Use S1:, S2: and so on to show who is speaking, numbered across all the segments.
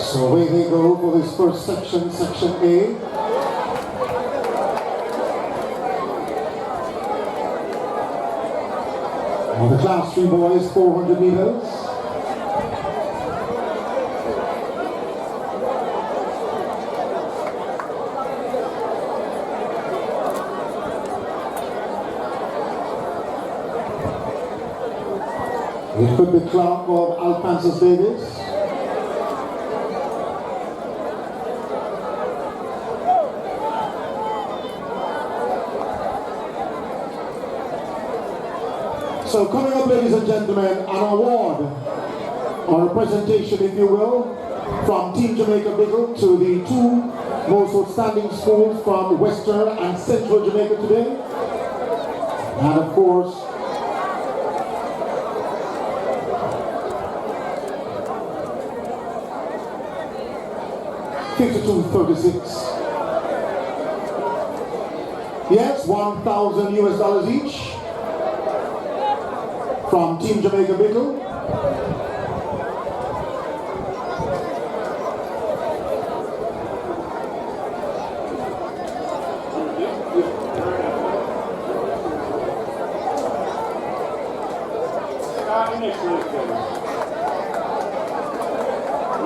S1: So away they go for this first section, Section A. The Class 3 boys, 400 meters. It could be Clark of Alphonsus Davis. So coming up, ladies and gentlemen, an award, or a presentation, if you will, from Team Jamaica Bickle to the two most outstanding schools from Western and Central Jamaica today. And of course, $52.36. Yes, $1,000 US each. From Team Jamaica Bickle.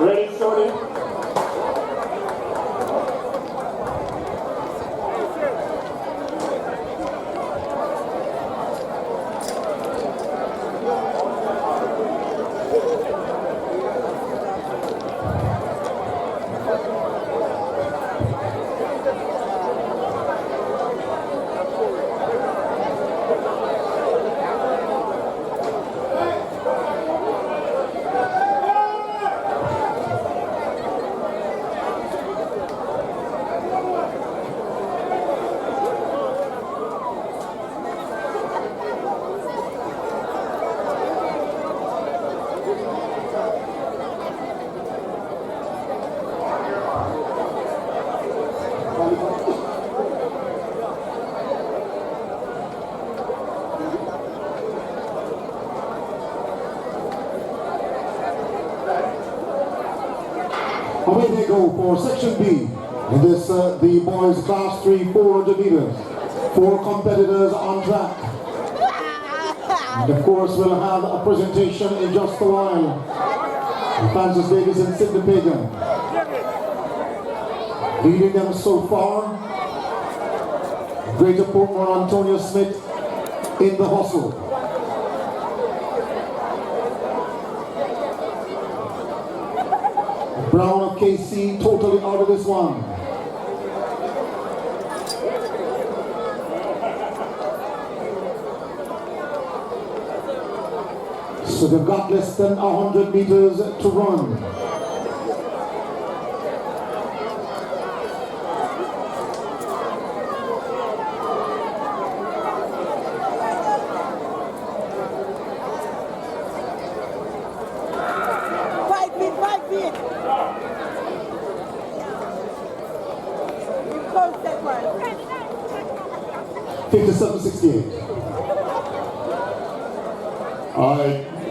S2: Ready, Sony?
S1: Away they go for Section B. In this, the boys Class 3 400 meters. 4 competitors on track. And of course, we'll have a presentation in just a while. Francis Davis and Sidney Pagan. Leading them so far. Greater Portmore Antonio Smith in the hustle. Brown of KC totally out of this one. So they've got less than 100 meters to run.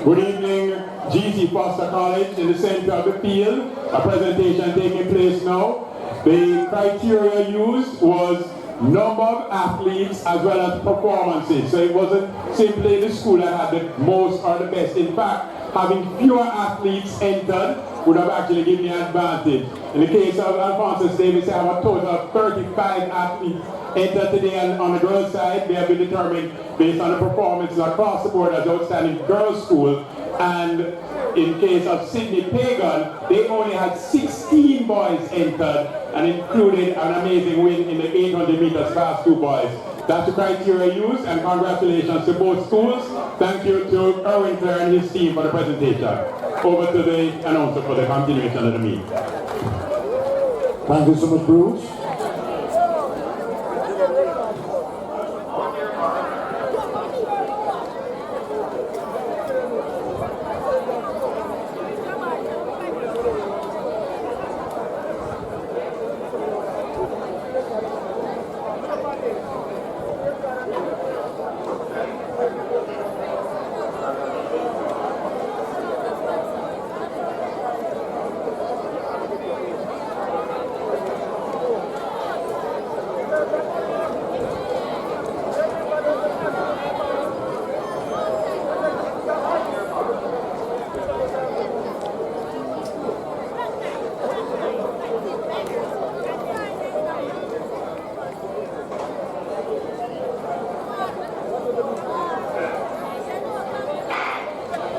S2: Good evening, GC Foster College in the center of the field. A presentation taking place now. The criteria used was number of athletes as well as performances. So it wasn't simply the school that had the most or the best. In fact, having fewer athletes entered would have actually given me an advantage. In the case of Alphonsus Davis, I have a total of 35 athletes entered today, and on the girls' side, they have been determined based on the performances across the board as outstanding girls' school. And in case of Sidney Pagan, they only had 16 boys entered and included an amazing win in the 800 meters Class 2 boys. That's the criteria used, and congratulations to both schools. Thank you to Erwin Clare and his team for the presentation. Over to the announcer for the continuation of the meet.
S1: Thank you so much, Bruce.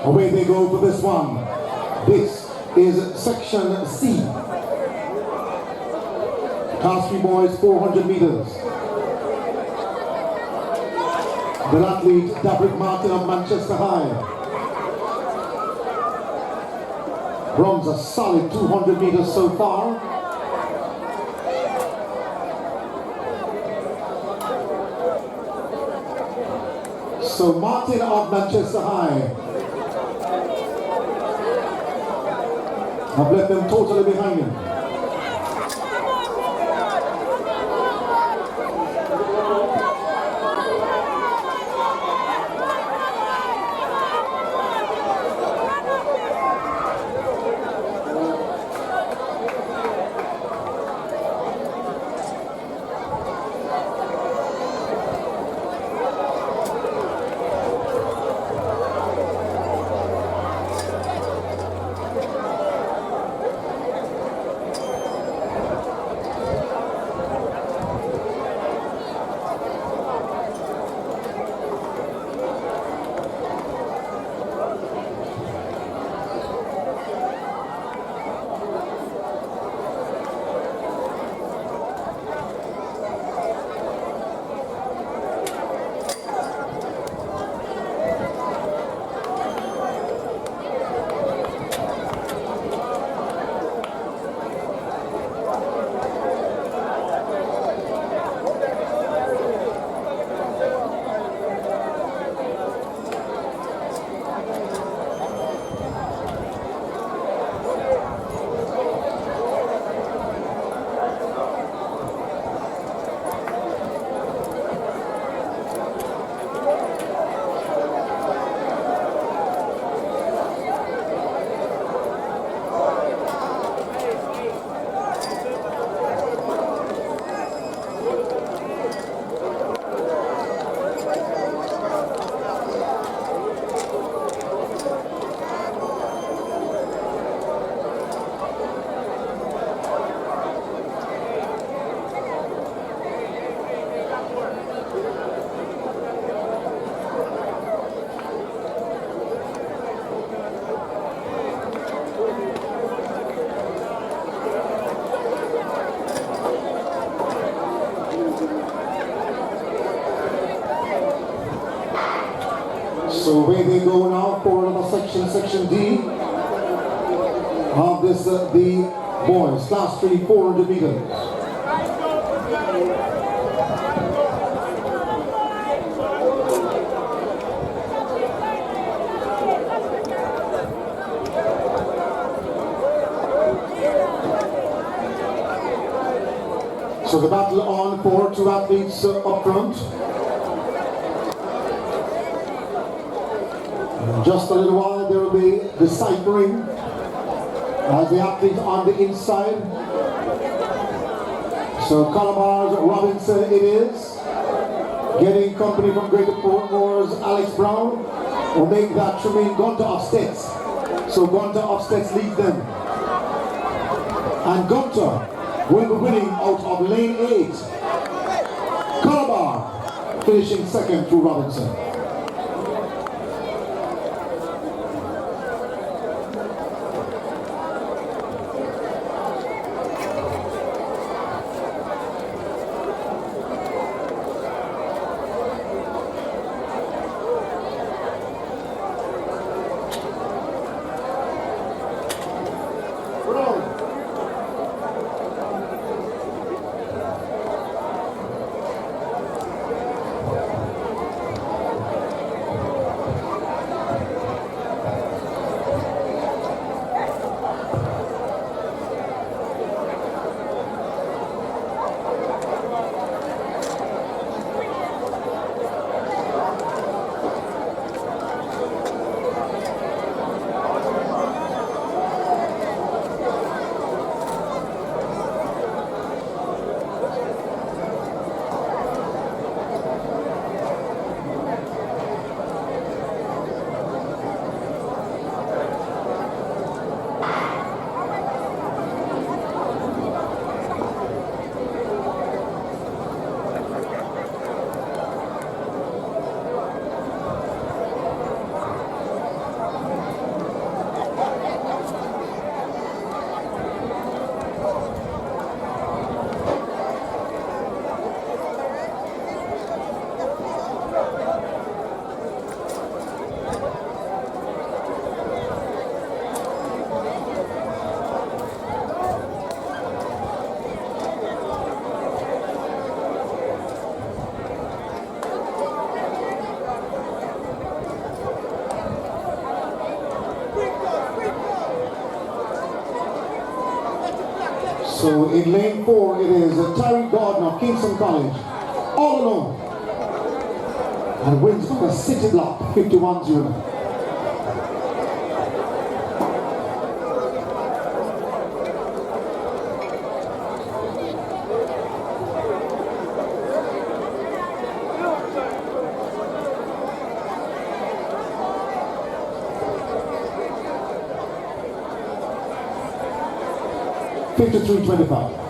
S1: Away they go for this one. This is Section C. Class 3 boys, 400 meters. The athlete, Dabrick Martin of Manchester High, runs a solid 200 meters so far. So Martin of Manchester High have left them totally behind him. So away they go now for another section, Section D of this, the boys, Class 3, 400 meters. So the battle on for two athletes up front. Just a little while there will be deciphering as the athlete on the inside. So Calabar's Robinson it is, getting company from Greater Portmore's Alex Brown will make that Tremaine Gunter of Stets. So Gunter of Stets leads them. And Gunter will be winning out of lane 8. Calabar finishing second to Robinson. So in lane 4, it is Terry Gordon of Kingston College, all alone. And wins by a city block, 51-0. $53.25.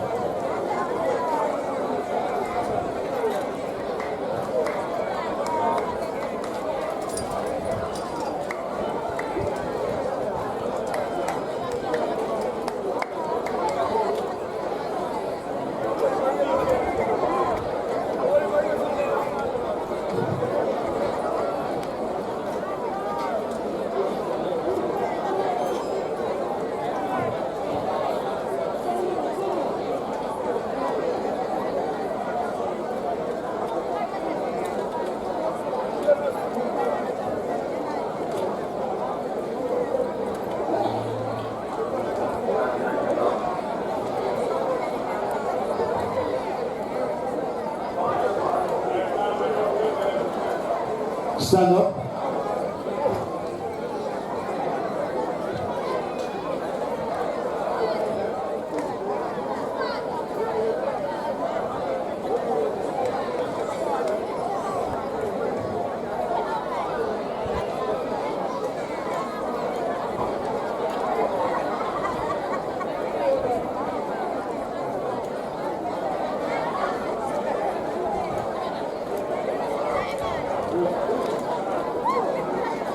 S1: Stand up.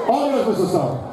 S1: All yours, Mr. Star.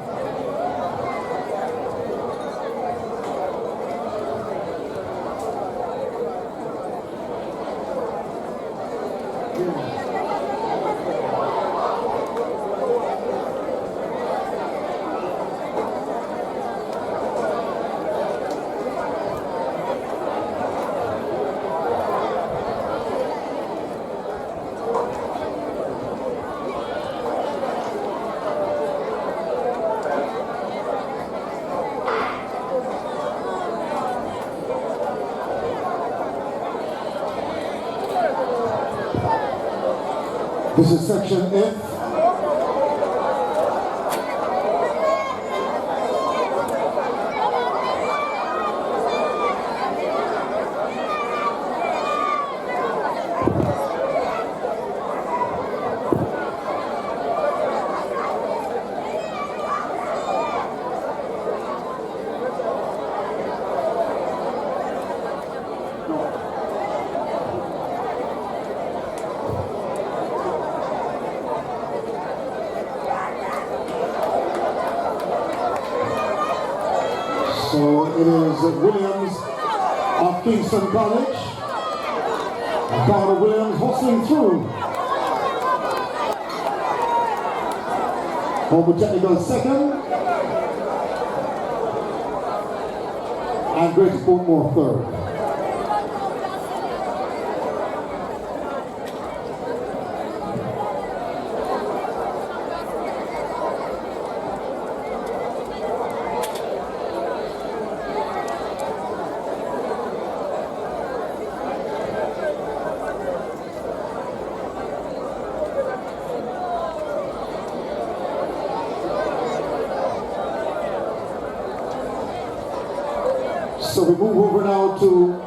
S1: This is section F. So it is Williams of Kingston College. Carter Williams hustling through. Home Technical second. And Great Sportmore third. So we move over now to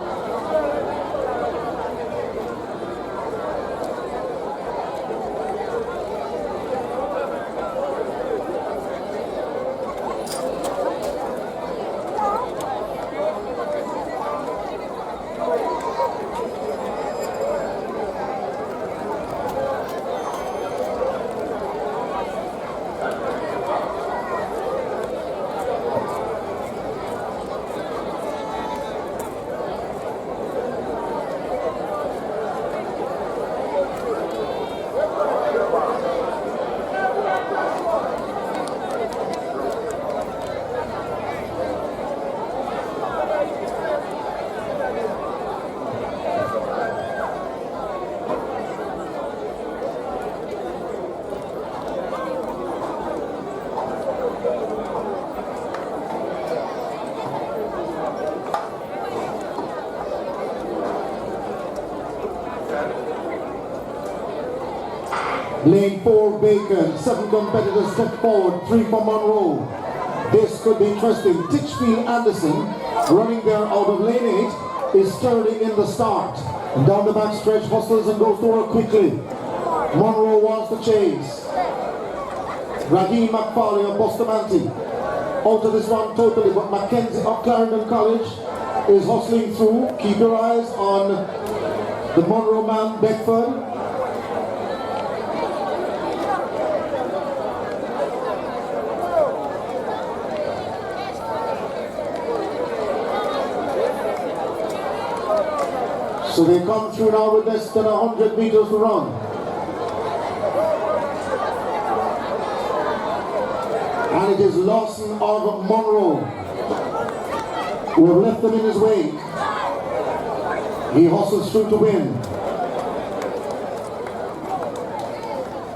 S1: Lane 4 vacant, 7 competitors step forward, 3 for Monroe. This could be interesting. Titchfield Anderson, running there out of lane 8, is sturdy in the start. And down the back stretch, hustles and goes to work quickly. Monroe wants to chase. Raheem McFarlane of Bustamante out of this one totally, but Mackenzie of Clarendon College is hustling through. Keep your eyes on the Monroe man, Beckford. So they come through now with less than 100 meters to run. And it is Lawson of Monroe who have left them in his wake. He hustles through to win.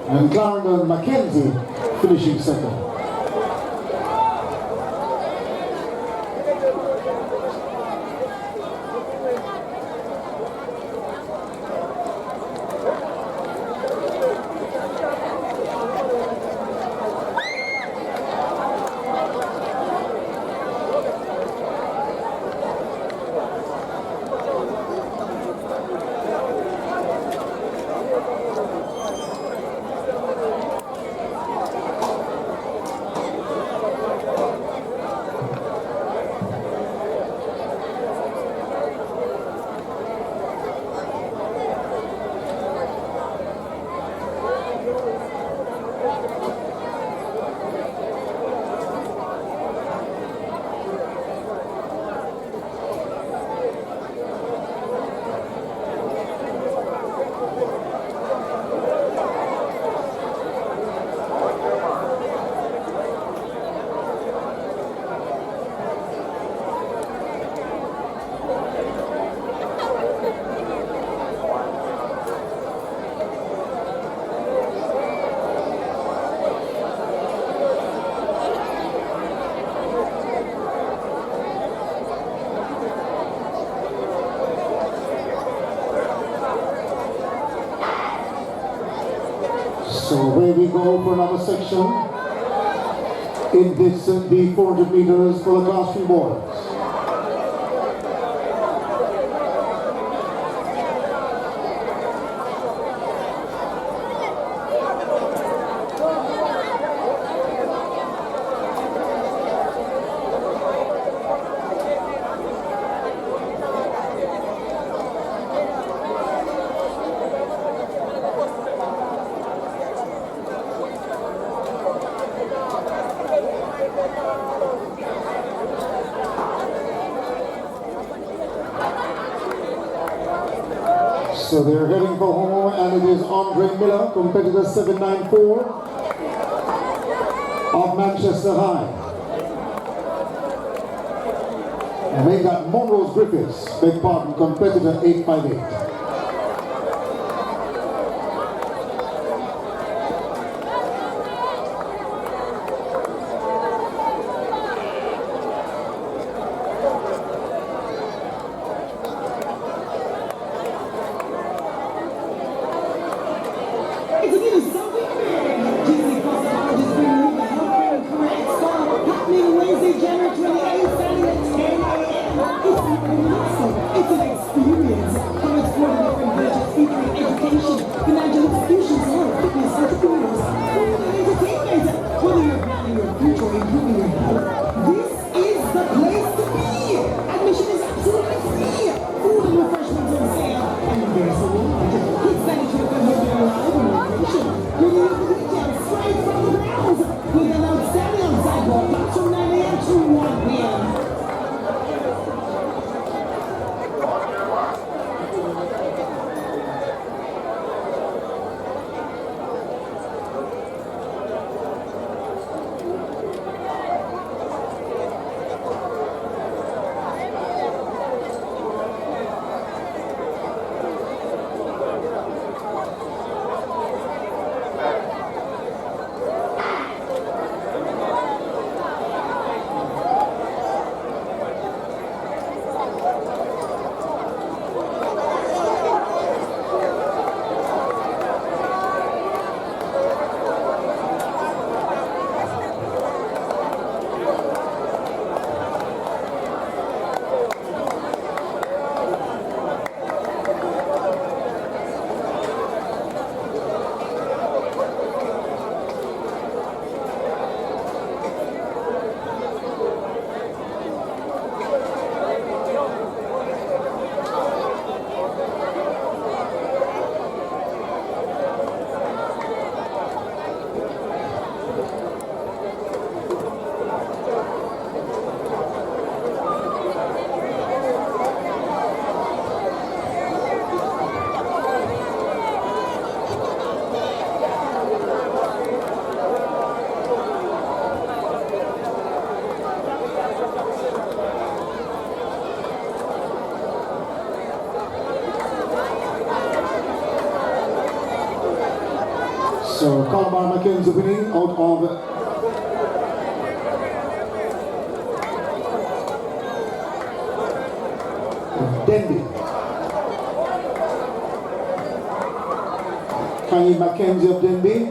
S1: And Clarendon Mackenzie finishing second. So away we go for another section in this the 400 meters for the Class 3 boys. So they're heading for home, and it is Andre Miller, competitor 794 of Manchester High. And they got Monroe's Griffiths, beg pardon, competitor 858.
S3: It's an experience from its
S1: So Calabar Mackenzie winning out of Denby. Kanye Mackenzie of Denby.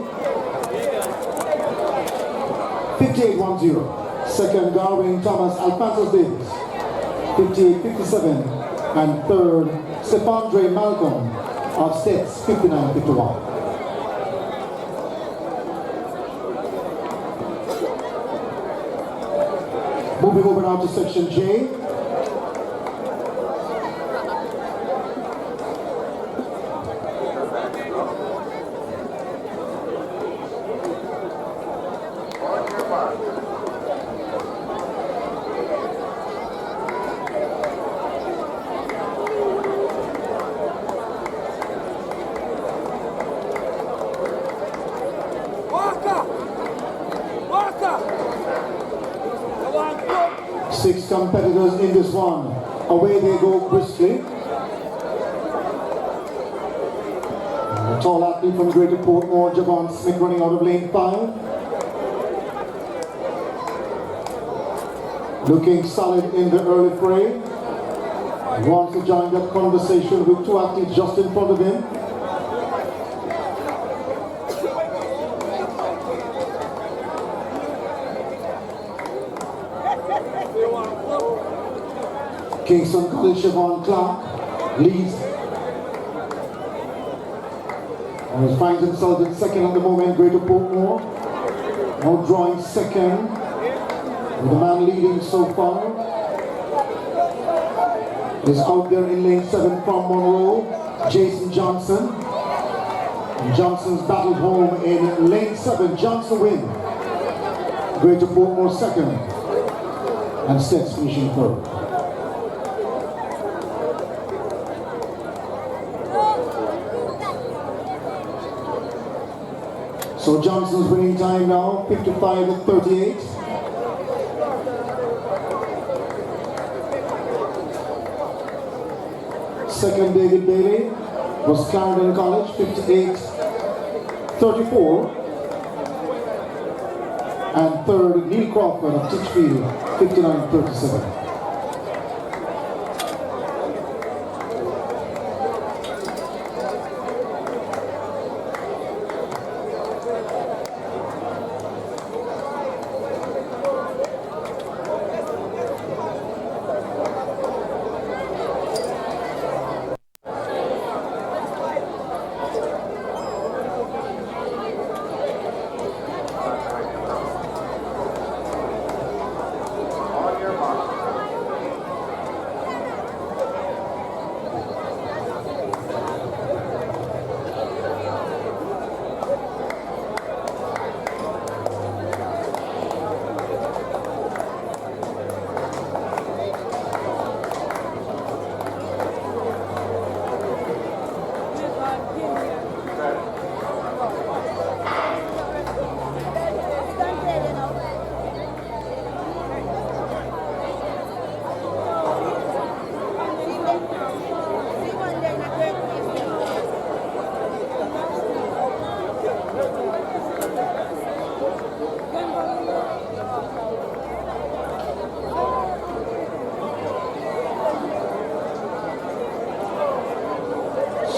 S1: 58-10. Second, Darwin Thomas Alphonsus Davis. 58-57. And third, Stephondre Malcolm of States. 59-51. Moving over now to section J. Six competitors in this one. Away they go briskly. A tall athlete from Greater Portmore, Javon Smith, running out of lane 5. Looking solid in the early fray. He wants to join that conversation with two athletes just in front of him. Kingston College Siobhan Clark leads. And he finds himself in second at the moment, Greater Portmore. Now drawing second. With the man leading so far is out there in lane 7 from Monroe, Jason Johnson. And Johnson's battled home in lane 7. Johnson win. Greater Portmore second. And Stets finishing third. So Johnson's winning time now, 55-38. Second, David Bailey was Clarendon College, 58-34. And third, Neil Crawford of Titchfield, 59-37.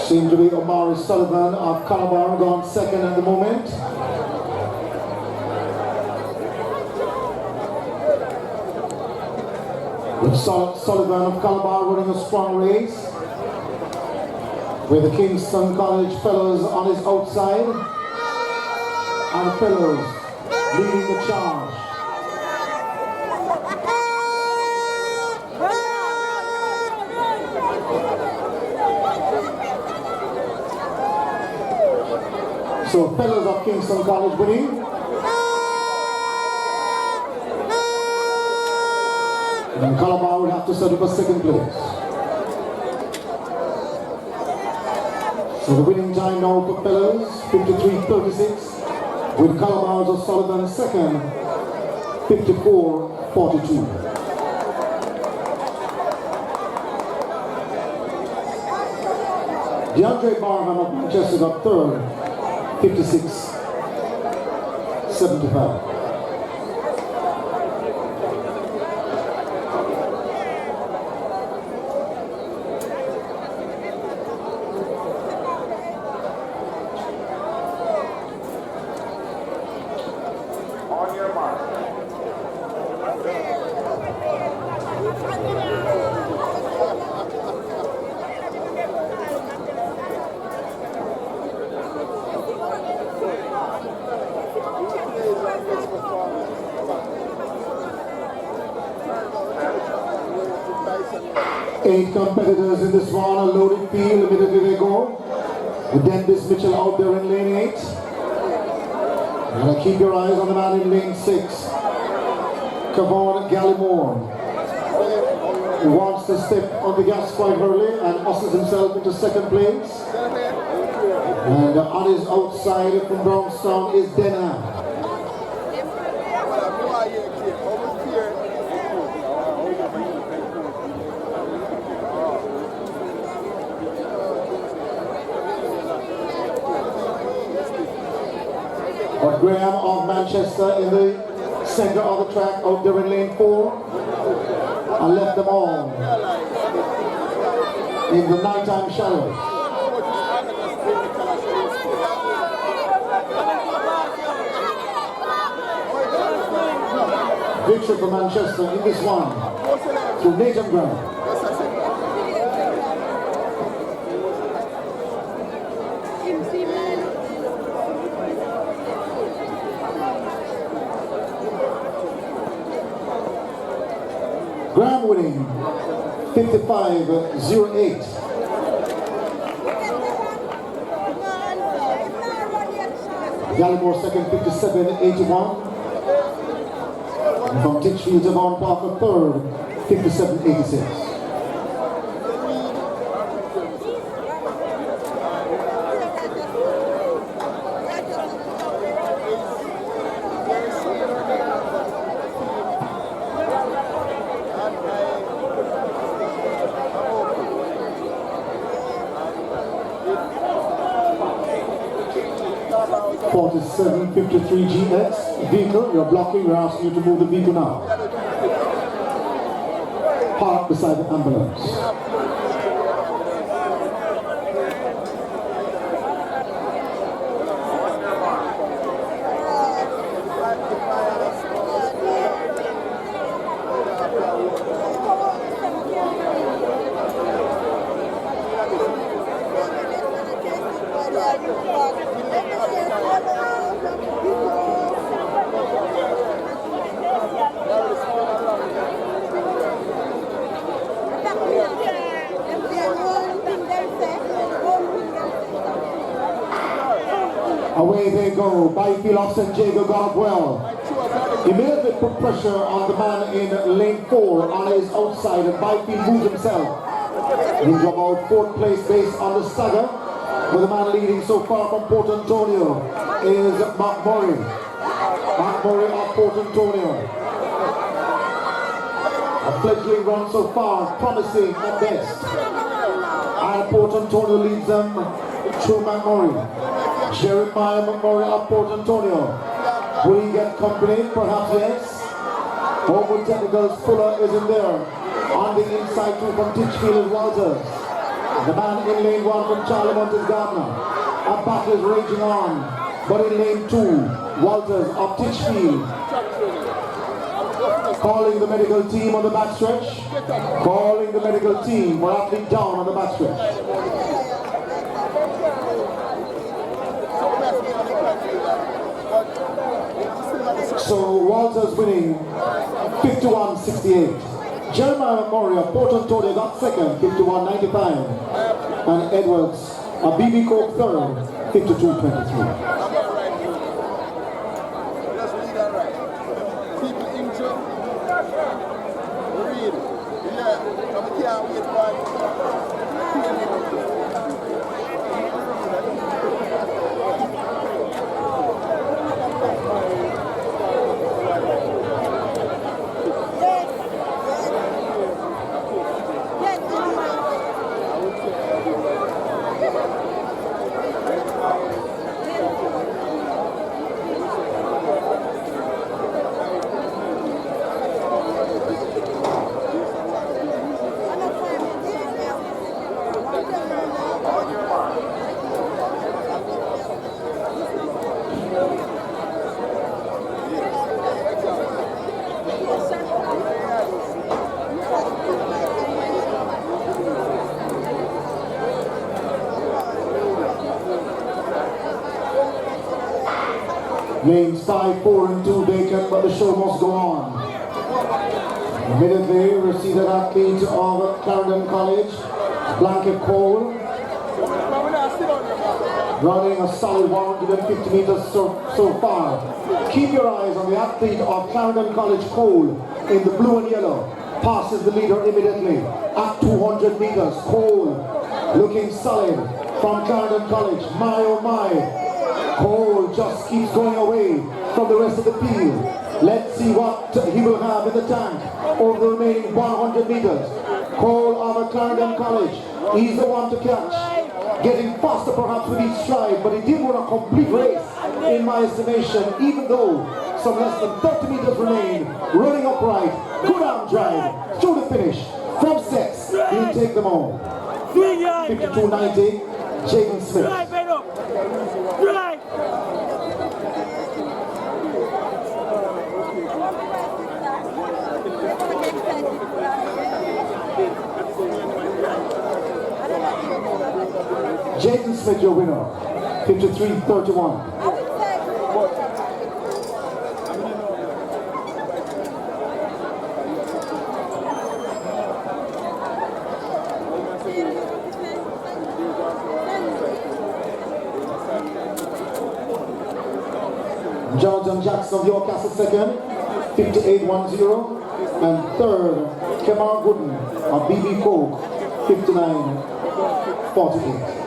S1: Seems to be Omari Sullivan of Calabar, gone second at the moment. With Sullivan of Calabar running a strong race. With the Kingston College fellows on his outside. And fellows leading the charge. So fellows of Kingston College winning. And Calabar will have to settle for second place. So the winning time now for fellows, 53-36. With Calabar's of Sullivan second, 54-42. DeAndre Barham of Manchester got third, 56-41. 75.
S3: On your mark.
S1: 8 competitors in this one, a loaded field, immediately they go. And then this Mitchell out there in lane 8. And keep your eyes on the man in lane 6. Kavon Gallimore. He wants to step on the gas quite early and ushers himself into second place. And on his outside from Brownstown is Denham. But Graham of Manchester in the center of the track out there in lane 4. I left them all in the nighttime shadows. Victory for Manchester in this one through Nathan Graham. Graham winning 55.08. Gallimore second 57.81. And from Titchfield to Vaughan Parker third 57.86. 4753 GX vehicle, you're blocking, we're asking you to move the vehicle now. Park beside the ambulance. Away they go. Byfield offset Jaydon got up well. Immediately put pressure on the man in lane 4 on his outside, and Byfield moves himself. He's about 4th place based on the stagger, with the man leading so far from Port Antonio is Mark Murray. Mark Murray of Port Antonio. A fledgling run so far, promising at best. And Port Antonio leads them through Mark Murray. Jeremiah McMurray of Port Antonio. Will he get company? Perhaps yes. Over technicals, Fuller is in there. On the inside too from Titchfield is Walters. The man in lane 1 from Charlemont is Gardner. A battle is raging on. But in lane 2, Walters of Titchfield. Calling the medical team on the backstretch. Calling the medical team for athlete down on the backstretch. So Walters winning 51.68. Jeremiah McMurray of Port Antonio got second, 51.95. And Edwards of BB Coke third, 52.23. Lanes 5, 4 and 2 vacant, but the show must go on. Immediately we see that athlete of Clarendon College, Blanket Cole, running a solid 150 meters so far. Keep your eyes on the athlete of Clarendon College, Cole, in the blue and yellow. Passes the leader immediately at 200 meters. Cole looking solid from Clarendon College. My oh my. Cole just keeps going away from the rest of the field. Let's see what he will have in the tank over the remaining 100 meters. Cole of Clarendon College, he's the one to catch. Getting faster perhaps with each stride, but he did run a complete race in my estimation, even though some less than 30 meters remain. Running upright, good arm drive, through the finish. From six, he'll take them home. 52.90, Jaydon Smith. Jaydon Smith, your winner, 53.31. Jonathan Jackson of Yorkcastle second, 58.10, and third, Kemar Gooden of BB Coke, 59.48.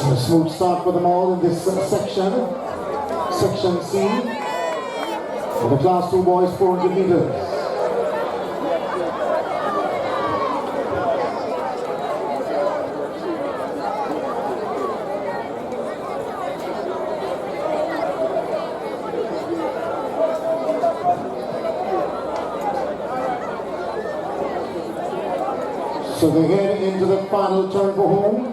S1: A smooth start for them all in this section. Section C. For the class 2 boys, 400 meters. So they head into the final turn for home.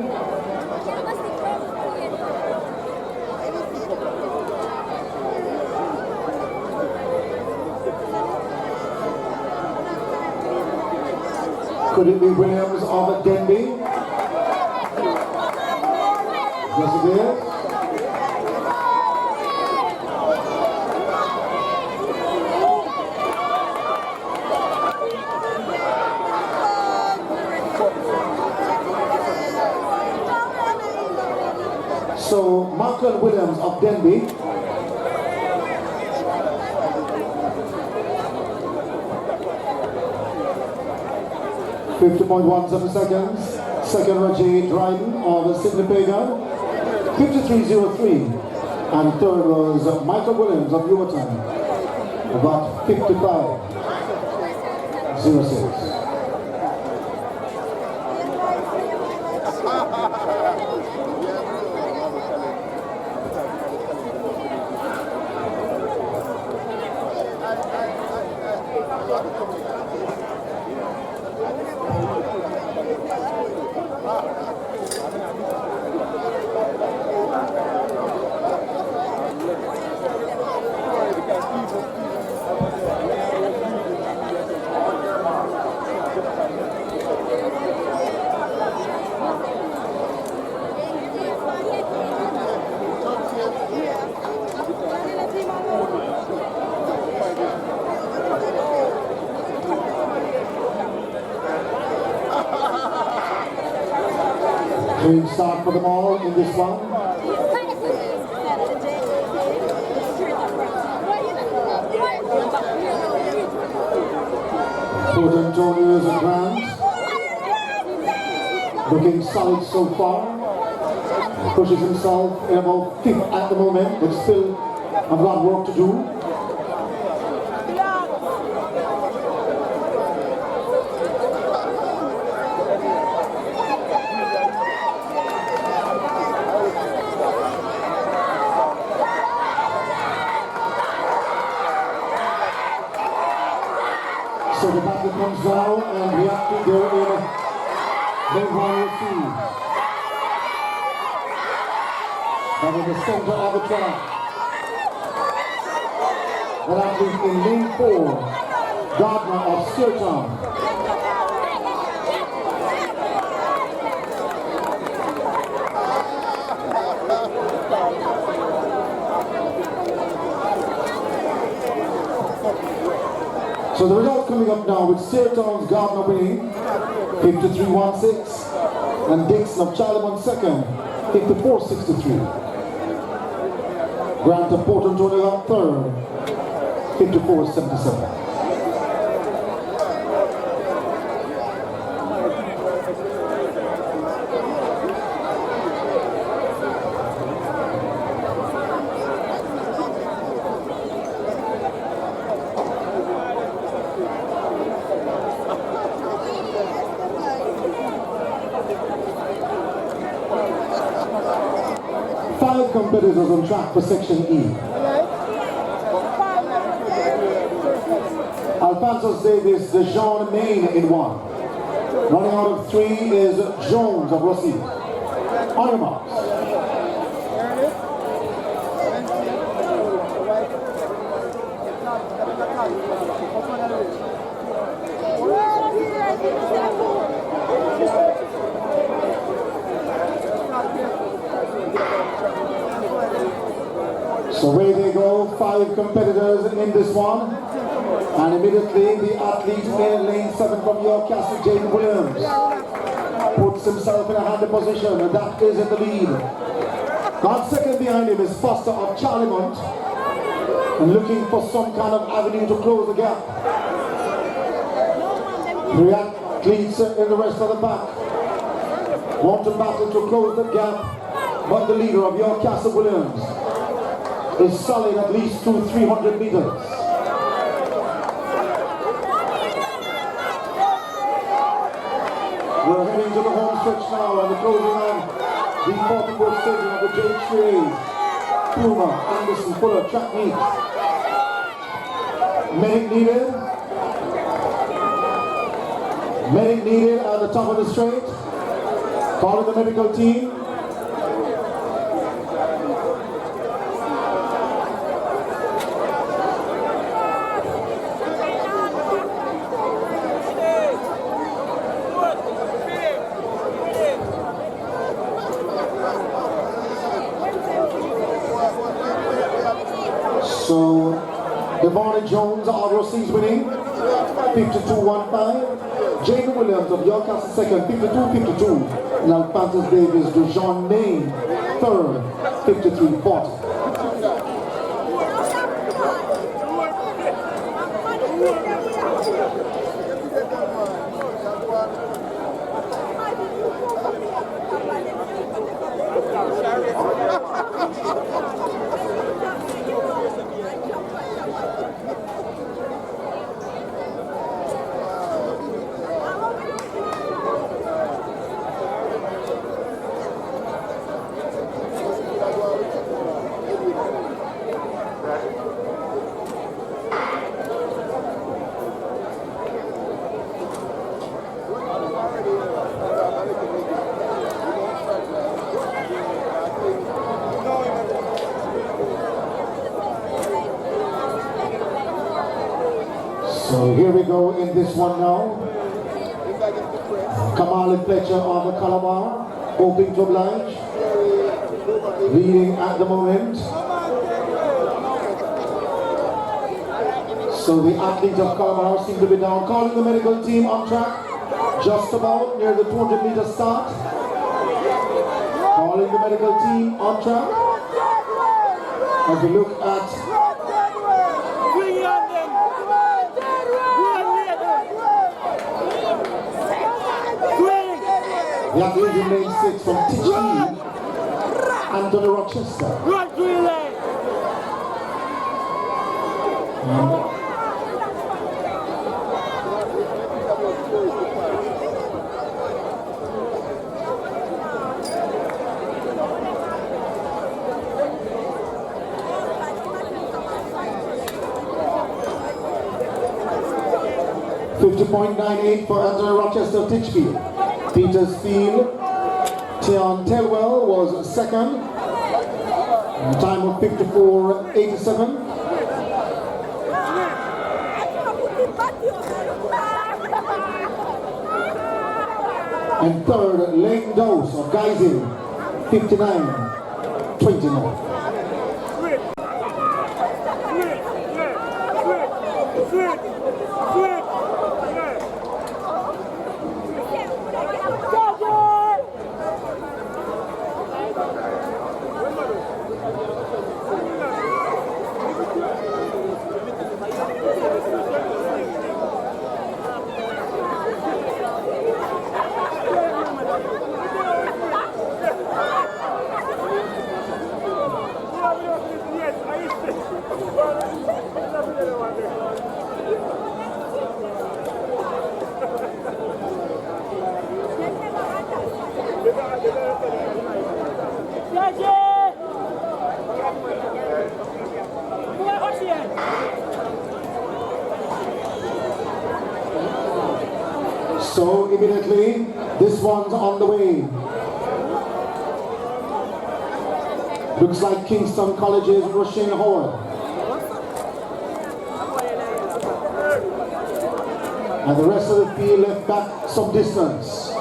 S1: Could it be Williams of Denby? Yes, it is. So, Michael Williams of Denby. .17 seconds. Second, Jaydon of Sydney Pagan, 53.03. And third was Michael Williams of Yuatan, about 55.06. Clean start for them all in this one. Port Antonio is a grand. Looking solid so far. Pushes himself in about 5th at the moment, but still have a lot of work to do. athlete comes down and the athlete there in lane 1 receives. And in the center of the track, that athlete in lane 4, Gardner of Steertown. So the result coming up now with Steertown's Gardner winning 53-16 and Dixon of Charlemont second 54-63. Grant of Port Antonio third 54-77. Five competitors on track for Section E. Alphonsus Davis, Jean Main in 1. Running out of 3 is Jones of Rossi. On your marks. So away they go, 5 competitors in this one. And immediately the athlete in lane 7 from York Castle, Jaydon Williams, puts himself in a handy position, and that is in the lead. Gone second behind him is Foster of Charlemont, and looking for some kind of avenue to close the gap. 3 athletes in the rest of the pack want to battle to close the gap, but the leader of York Castle Williams is solid at least through 300 meters. We're heading to the home stretch now and the closing on the 44th stadium of the Jerise, Puma, Anderson, Fuller, track meet. Medic needed at the top of the straight. Calling the medical team. So, Devon Jones of Rossi's winning, 52-15. Jaydon Williams of York Castle second, 52-52. And Alphonsus Davis to Jean Main, third, 53-40. So here we go in this one now. Kamali Fletcher of the Calabar, hoping to oblige. Leading at the moment. So the athletes of Calabar seem to be down. Calling the medical team on track. Just about near the 200-meter start. Calling the medical team on track. As we look at the athlete in lane 6 from Titchfield, Anthony Rochester. 50.98 for Anthony Rochester Titchfield. Petersfield, Tion Telwell was second. A time of 54.87. And third, Lane Dose of Geisel, 59.29. So immediately, this one's on the way. Looks like Kingston College is rushing Howard. And the rest of the field left back some distance.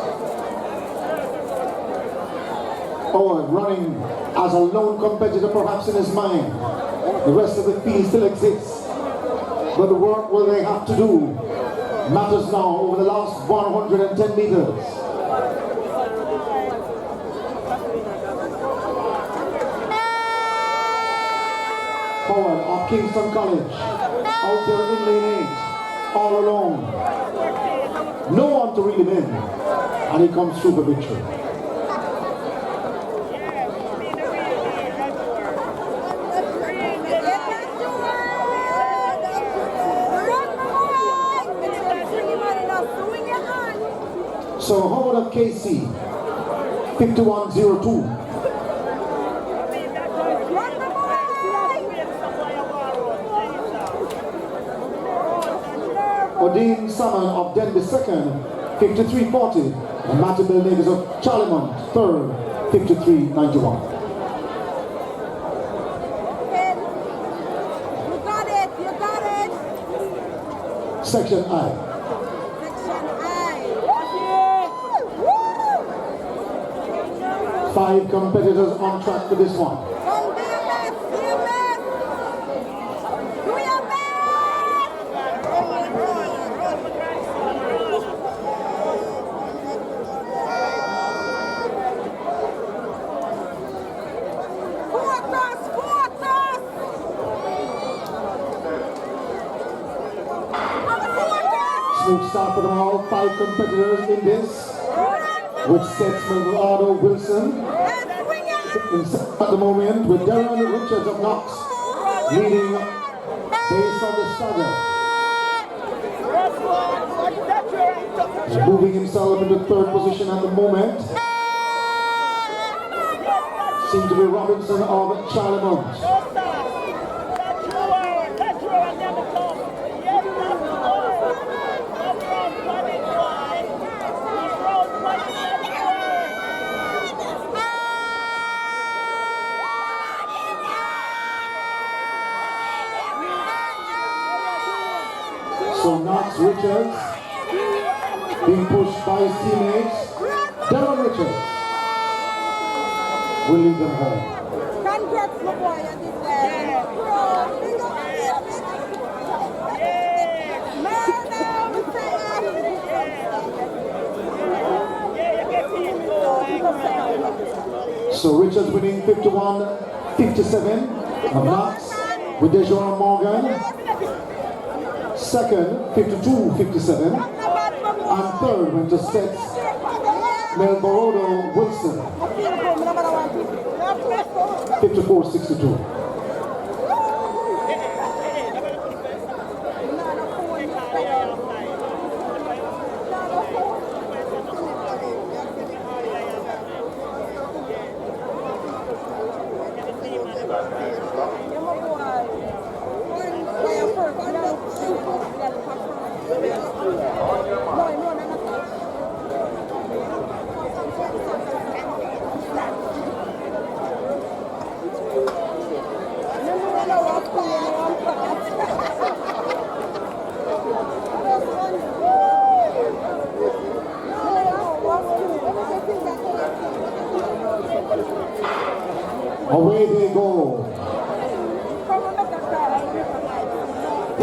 S1: Howard running as a lone competitor perhaps in his mind. The rest of the field still exists. But the work will they have to do matters now over the last 110 meters. Howard of Kingston College, out there in lane 8, all alone. No one to reel him in, and he comes through the victory. So Howard of KC, 51.02. Odin Salmon of Denby second, 53.40. And Matthew Belnegas of Charlemont third, 53.91.
S4: You got it.
S1: Section I. Five competitors on track for this one. Smooth start for them all. Five competitors in this, which sets Melvado Wilson at the moment, with Darren Richards of Knox leading based on the stagger. He's moving himself into third position at the moment. Seems to be Robinson of Charlemont. So Knox Richards being pushed by his teammates. Darren Richards will lead them home.
S4: Congrats, my boy, I did that.
S1: So Richards winning 51-57 of Knox with Dejoran Morgan. Second, 52-57. And third went to sets Melvado Wilson, 54-62.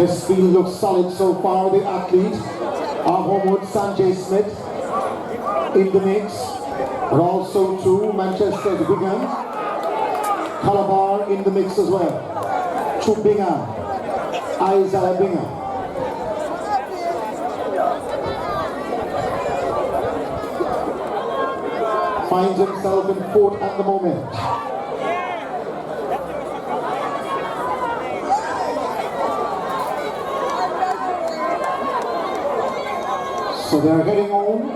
S1: This field looks solid so far. The athlete, our Homewood Sanjay Smith in the mix, but also two Manchester's Wigan, Calabar in the mix as well. Chu Bingham, Isaiah Bingham. Finds himself in fourth at the moment. So they're heading home.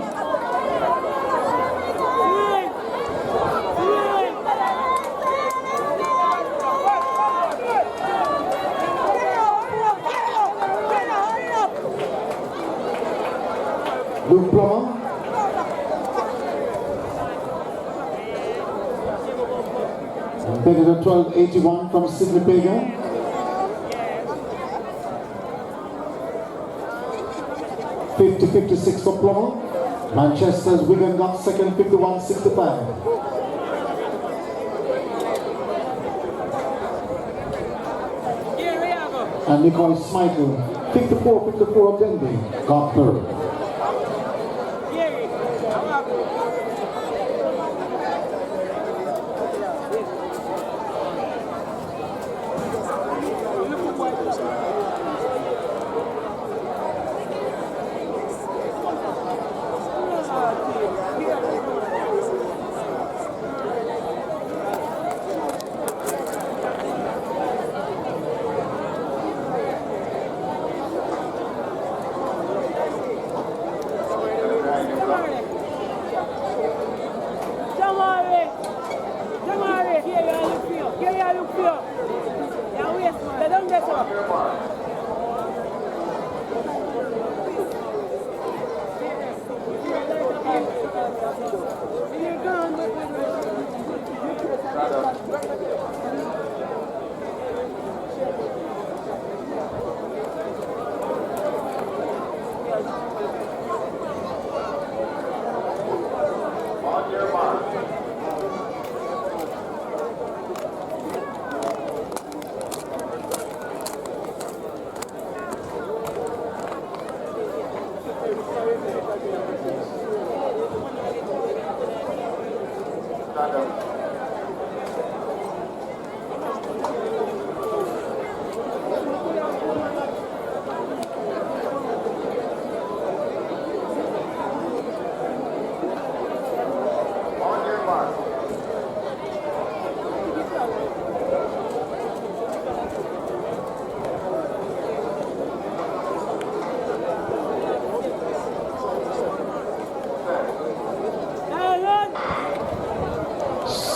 S1: Luke Plummer. Better than 12.81 from Sidney Pega. $50.56 for Plummer. Manchester's Wigan got second, 51.65. And Nicole Smytle, 54.54 of Denby, got third.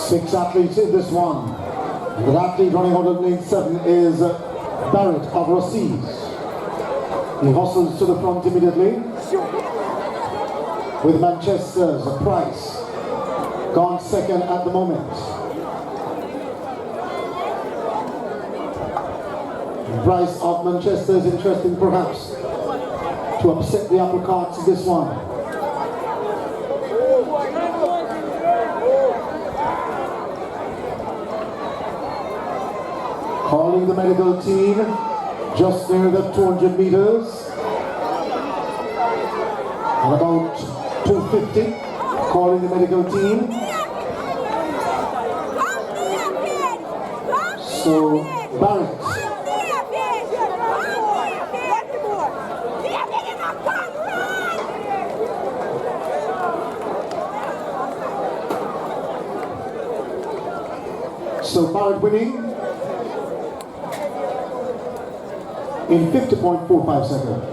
S1: Six athletes in this one. The athlete running out of lane 7 is Barrett of Jerise. He hustles to the front immediately with Manchester's Price, gone second at the moment. Price of Manchester is interesting perhaps to upset the apple carts in this one. Calling the medical team just near the 200 meters. At about 250, calling the medical team. So Barrett. So Barrett winning in 50.45 seconds.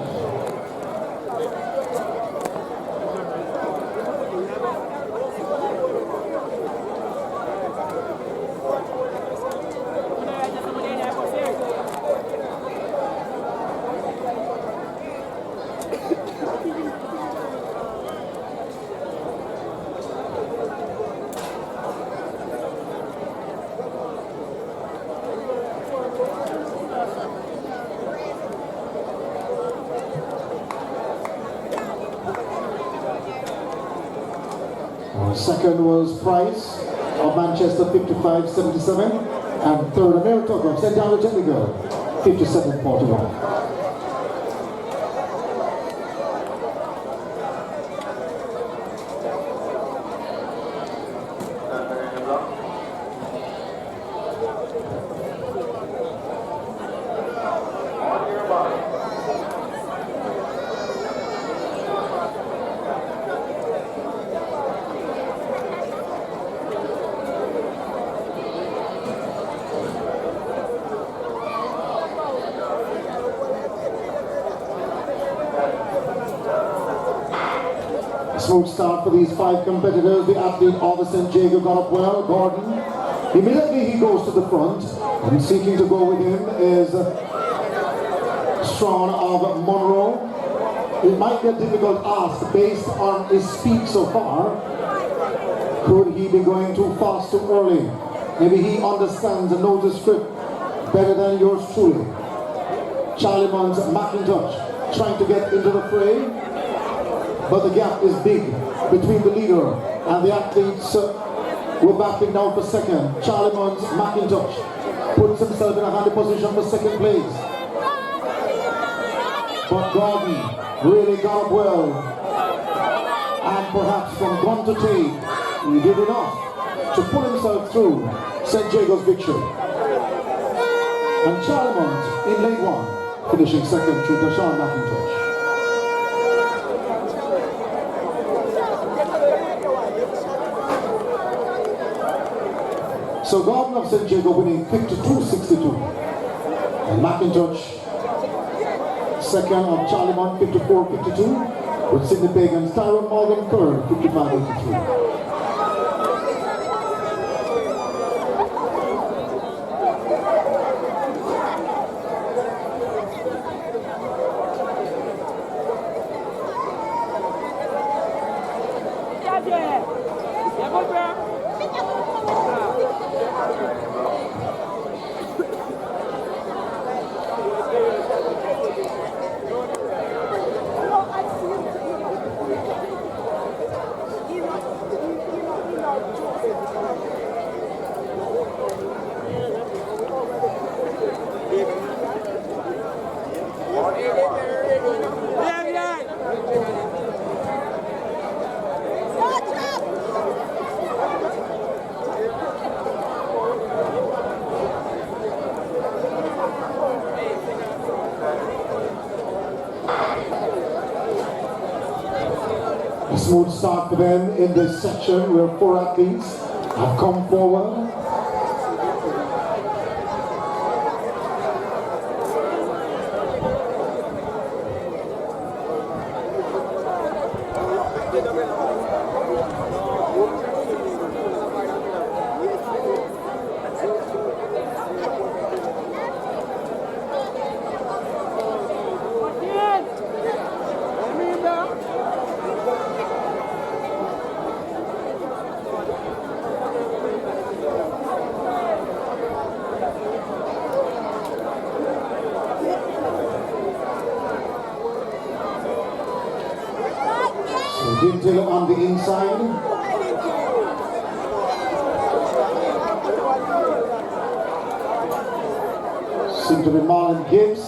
S1: Second was Price of Manchester, 55.77, and third America, sent down to technical, 57.41. Smooth start for these 5 competitors. The athlete of the St. Jago got up well, Gordon. Immediately he goes to the front, and seeking to go with him is Strawn of Monroe. It might be a difficult ask based on his speed so far. Could he be going too fast too early? Maybe he understands and knows the script better than yours truly. Charlie Munn's McIntosh trying to get into the fray, but the gap is big between the leader and the athletes who are battling down for second. Charlie Munn's McIntosh puts himself in a handy position for second place. But Gordon really got up well, and perhaps from gun to tape, he did enough to pull himself through St. Jago's victory. And Charlie Munt in lane 1, finishing second through Deshaun McIntosh. So Gordon of St. Jago winning 52-62. And McIntosh second of Charlie Munt 54-52. With Sidney Pagan's Tyrone Morgan third 55-83. A smooth start for them in this section where 4 athletes have come forward. Dintil on the inside. Seem to be Marlon Gibbs.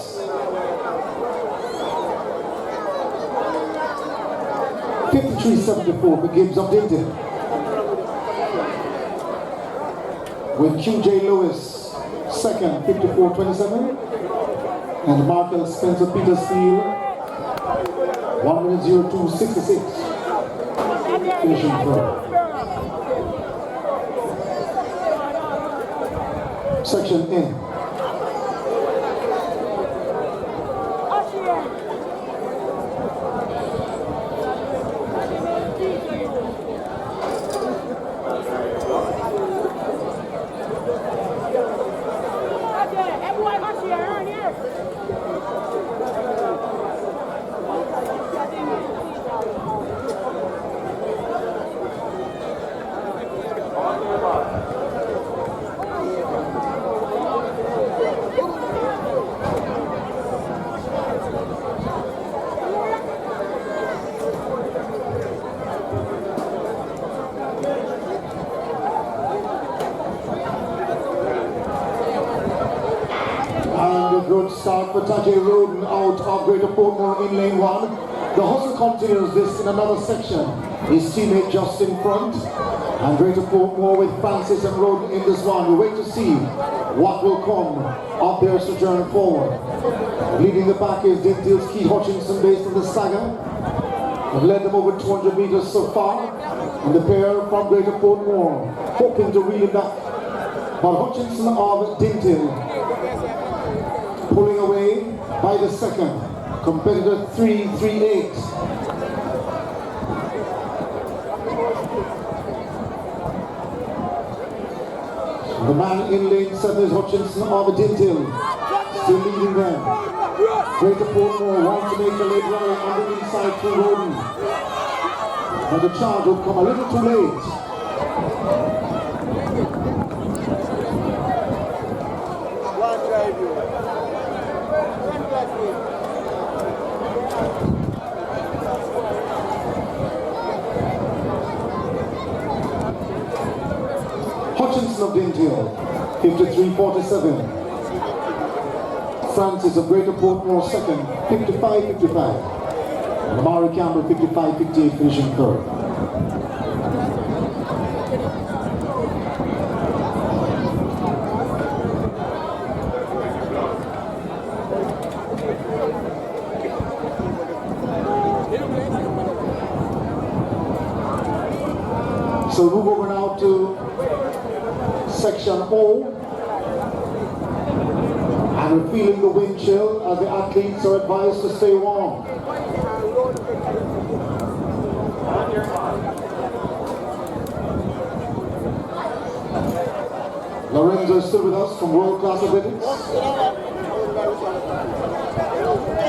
S1: $53.74 for Gibbs of Dintil. With QJ Lewis second, $54.27. And Markel Spencer Petersfield 1:02.66. Finishing third. Section in. Good start for Tajay Roden out of Greater Portmore in lane 1. The hustle continues this in another section. His teammate just in front. And Greater Portmore with Francis and Roden in this one. We wait to see what will come of their sojourn forward. Leading the pack is Dintil's Key Hutchinson based on the stagger. Have led them over 200 meters so far. And the pair from Greater Portmore hoping to reel it back. But Hutchinson of Dintil pulling away by the second. Competitor 338. The man in lane 7 is Hutchinson of the Dintil, still leading them. Greater Portmore wants to make the late runner on the inside through Roden. But the charge would come a little too late. Hutchinson of Dintil, 53.47. Francis of Greater Portmore second, 55.55. And Amari Campbell, 55.58, finishing third. So move over now to section O, and we're feeling the wind chill as the athletes are advised to stay warm. Lorenzo is still with us from World Class Athletics.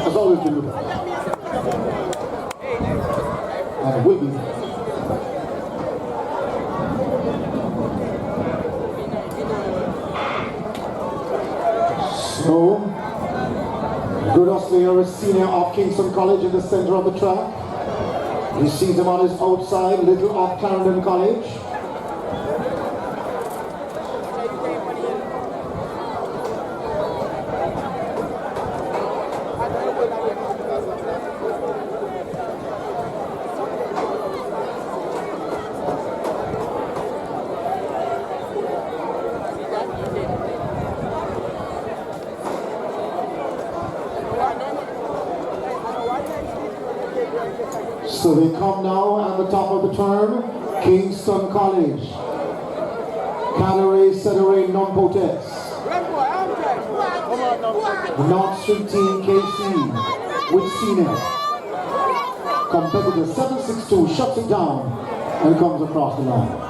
S1: Has always been with us. And will be. So, Good Oslier is senior of Kingston College in the center of the track. He sees him on his outside, little off Clarendon College. So they come now at the top of the turn, Kingston College. Canary, Cedere, non-potest. The North Street team, KC, with senior. Competitor 762 shuts it down and comes across the line.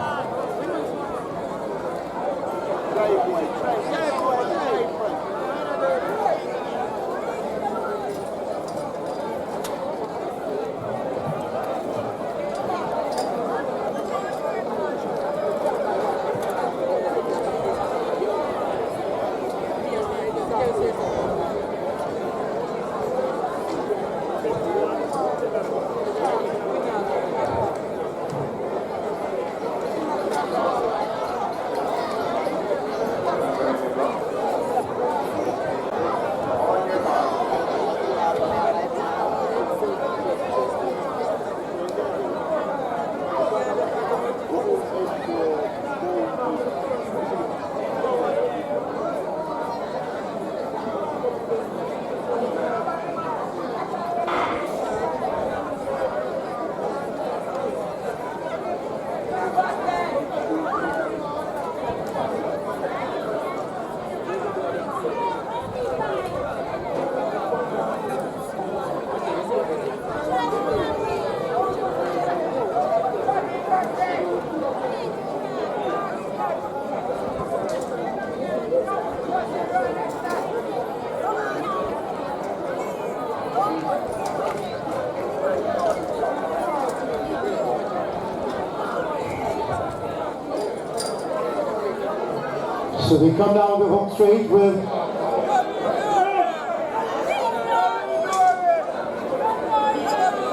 S1: So they come down the home straight with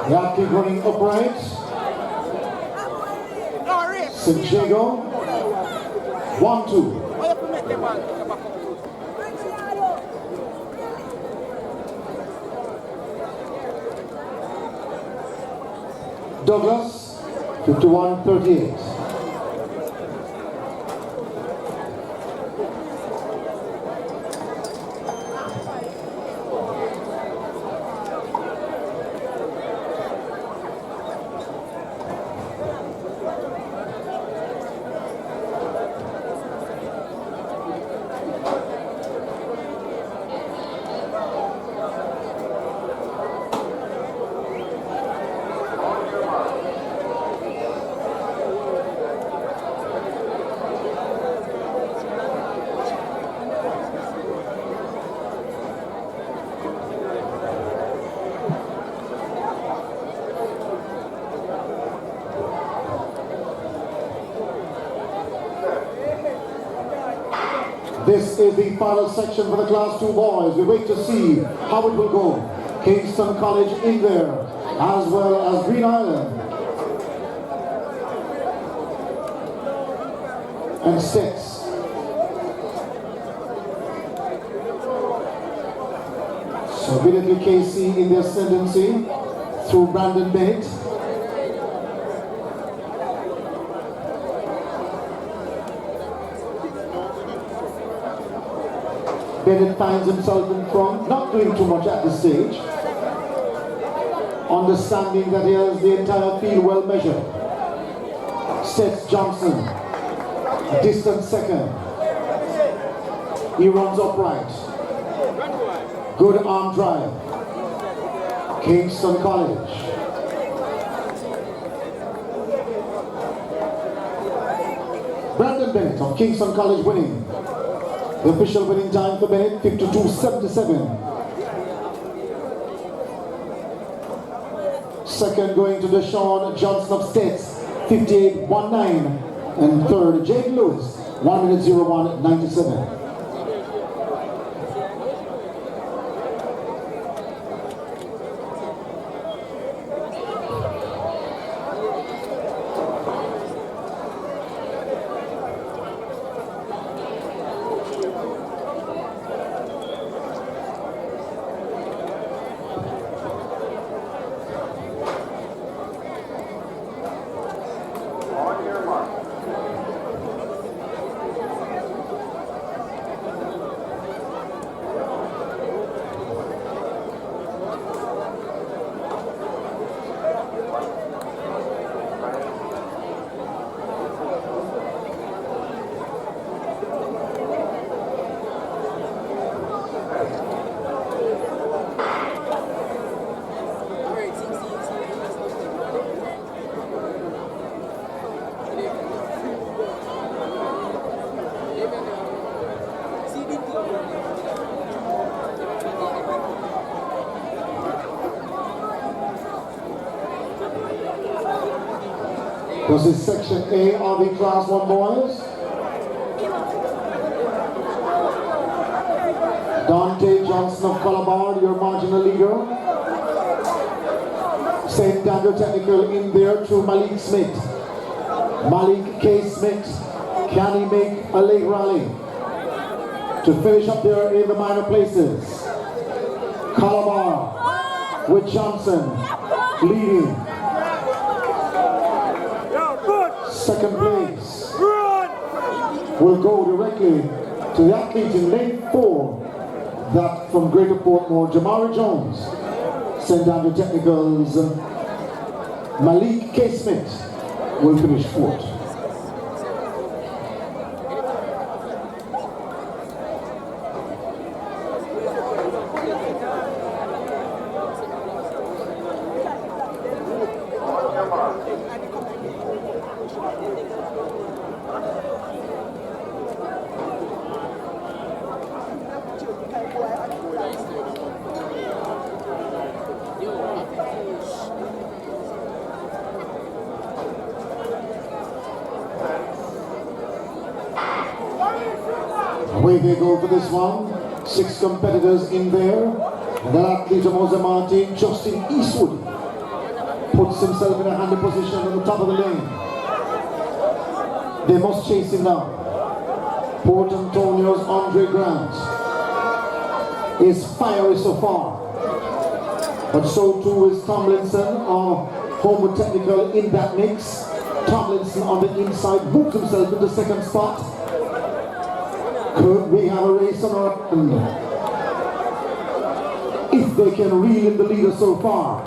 S1: the athlete running upright. St. Jago. 1-2. Douglas, 51-38. This is the final section for the Class 2 boys. We wait to see how it will go. Kingston College in there, as well as Green Island. And Six. So immediately KC in the ascendancy through Brandon Bennett. Bennett finds himself in front, not doing too much at this stage. Understanding that he has the entire field well measured. Seth Johnson, a distant second. He runs upright. Good arm drive. Kingston College. Brandon Bennett of Kingston College winning. The official winning time for Bennett, 52.77. Second going to Deshaun Johnson of States, 58.19. And third, Jay Lewis, 1:01.97. This is Section A of the Class 1 boys. Dante Johnson of Calabar, your marginal leader. St. Andrew Technical in there to Malik Smith. Malik K. Smith, can he make a late rally? To finish up there in the minor places. Calabar with Johnson leading. Second place will go directly to the athlete in lane 4, that from Greater Portmore, Jamari Jones. St. Andrew Technical's Malik K. Smith will finish 4th. Away they go for this one. 6 competitors in there. And that athlete of Mozambique, Justin Eastwood, puts himself in a handy position at the top of the lane. They must chase him now. Port Antonio's Andre Grant is fiery so far. But so too is Tomlinson of Homewood Technical in that mix. Tomlinson on the inside moves himself into second spot. Could we have a race on our end? If they can reel in the leader so far,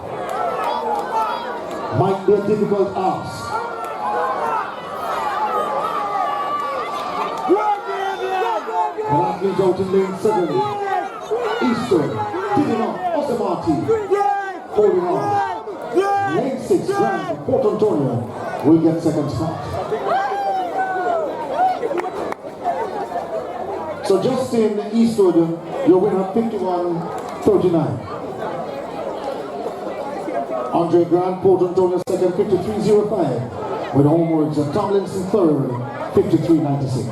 S1: might be a difficult ask. An athlete out in lane 7. Eastern, digging up, Osamati, holding on. Lane 6, Grant from Port Antonio will get second spot. So Justin Eastwood, your winner, 51.39. Andre Grant, Port Antonio second, 53.05. With Homewood's Tomlinson third, 53.96.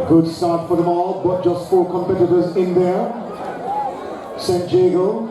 S1: Good start for them all, but just 4 competitors in there. St. Jago.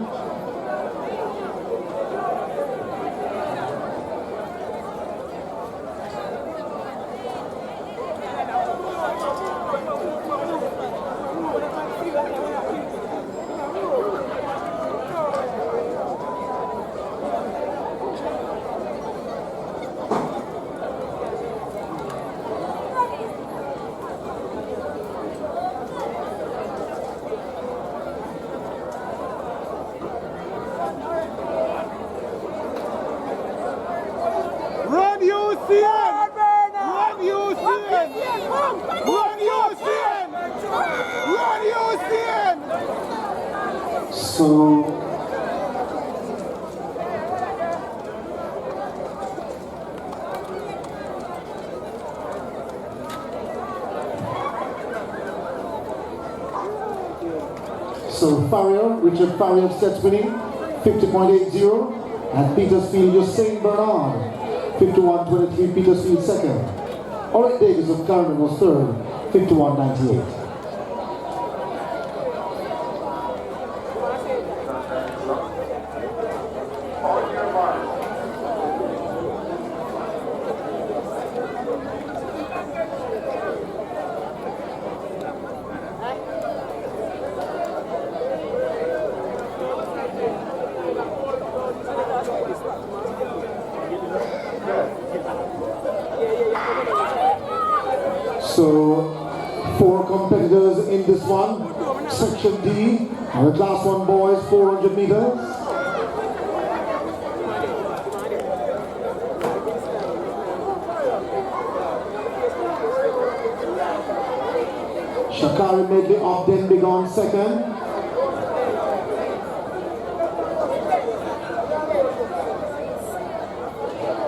S1: Richard Farrier sets winning, 50.80, and Petersfield Usain Bernard, 51.23, Petersfield second. Oren Davis of Carmen was third, 51.98.
S3: On your mark.
S1: So, 4 competitors in this one. Section D, and the class 1 boys, 400 meters. Shakari Medley of Denbighon second.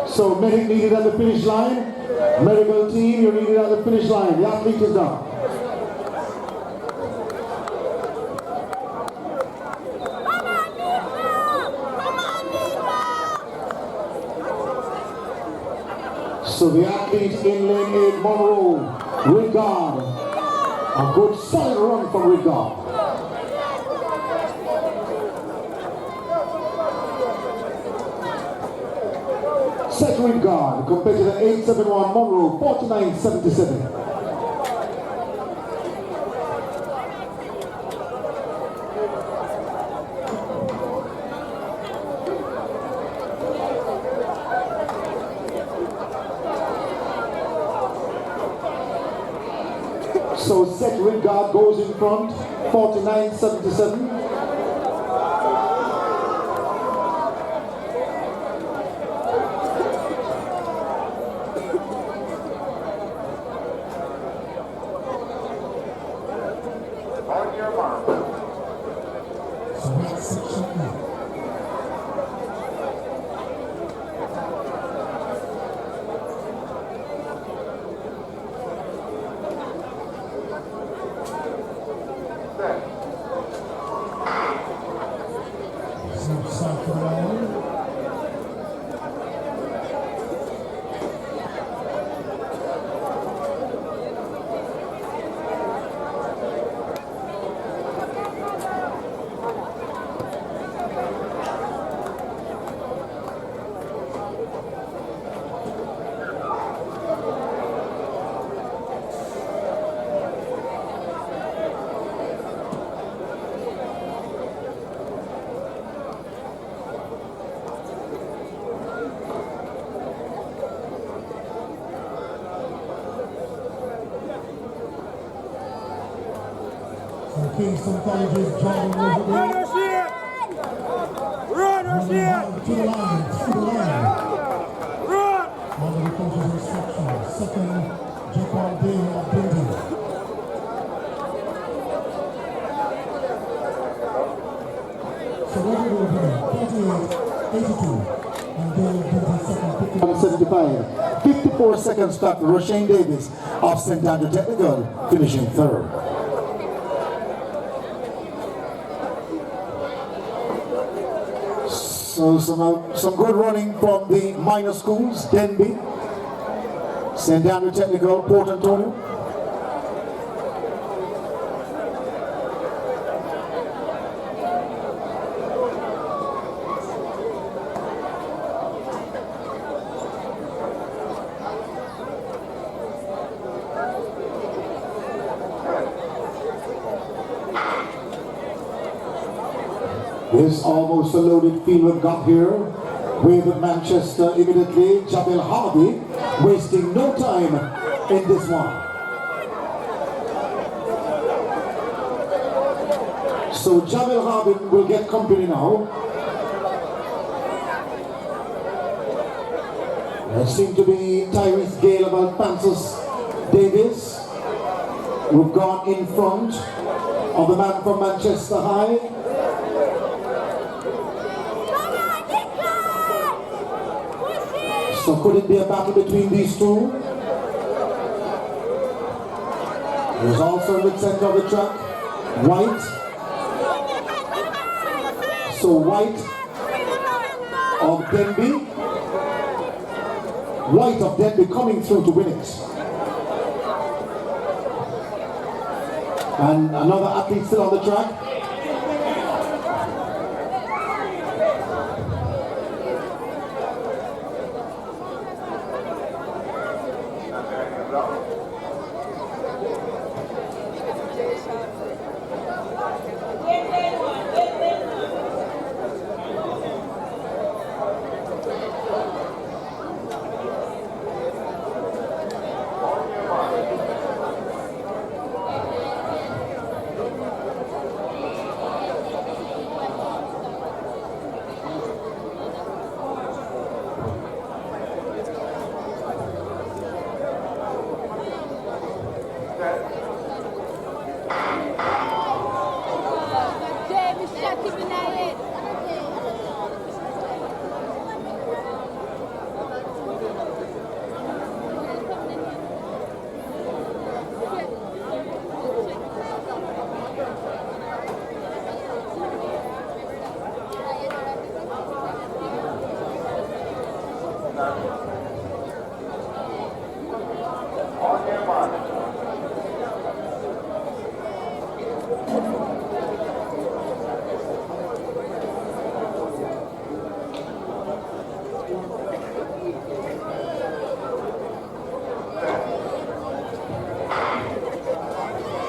S1: So, medic needed at the finish line. Medical team, you're needed at the finish line. The athlete is done. So the athlete in lane 8, Monroe, Rigard. A good solid run from Rigard. Set Rigard, competitor 871, Monroe, 49.77. So Set Rigard goes in front, 49.77.
S3: On your mark.
S1: So that's section E. Kingston College's Jaydon
S5: Run her shit! Run her shit!
S1: to the line.
S5: Run!
S1: Under the coach's instruction, second, Jacob Day of Brady. So what do we do? 48, 82, and Day of Brady second. 175. 54 seconds stop. Roshane Davis of St. Andrew Technical finishing third. So some good running from the minor schools. Denby, St. Andrew Technical, Port Antonio. This almost a loaded field we've got here with Manchester immediately. Jabil Harvey wasting no time in this one. So Jabil Harvey will get company now. There seems to be Tyrese Gale about Francis Davis, who've gone in front of the man from Manchester High. So could it be a battle between these two? There's also in the center of the track, White. So White of Denby. White of Denby coming through to win it. And another athlete still on the track.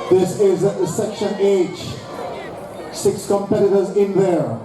S1: This is section H. 6 competitors in there.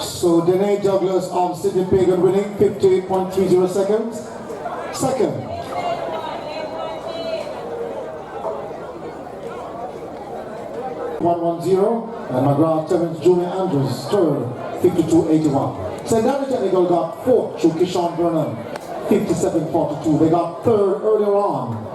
S1: So Danae Douglas of City Pagan winning 58.30 seconds. Second. 110 and McGrath Terence Jr. Andrews third 52.81. St. Andrew Technical got fourth through Kishon Burnham 57.42. They got third earlier on.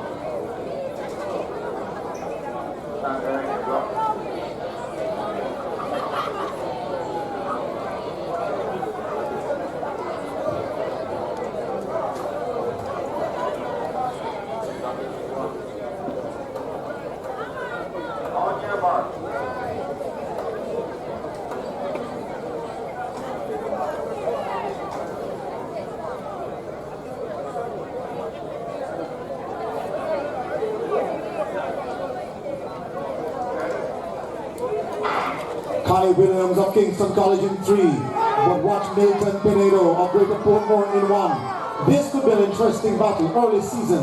S1: Kai Williams of Kingston College in 3. But watch Milton Pinedo of Greater Portmore in 1. This could be an interesting battle, early season,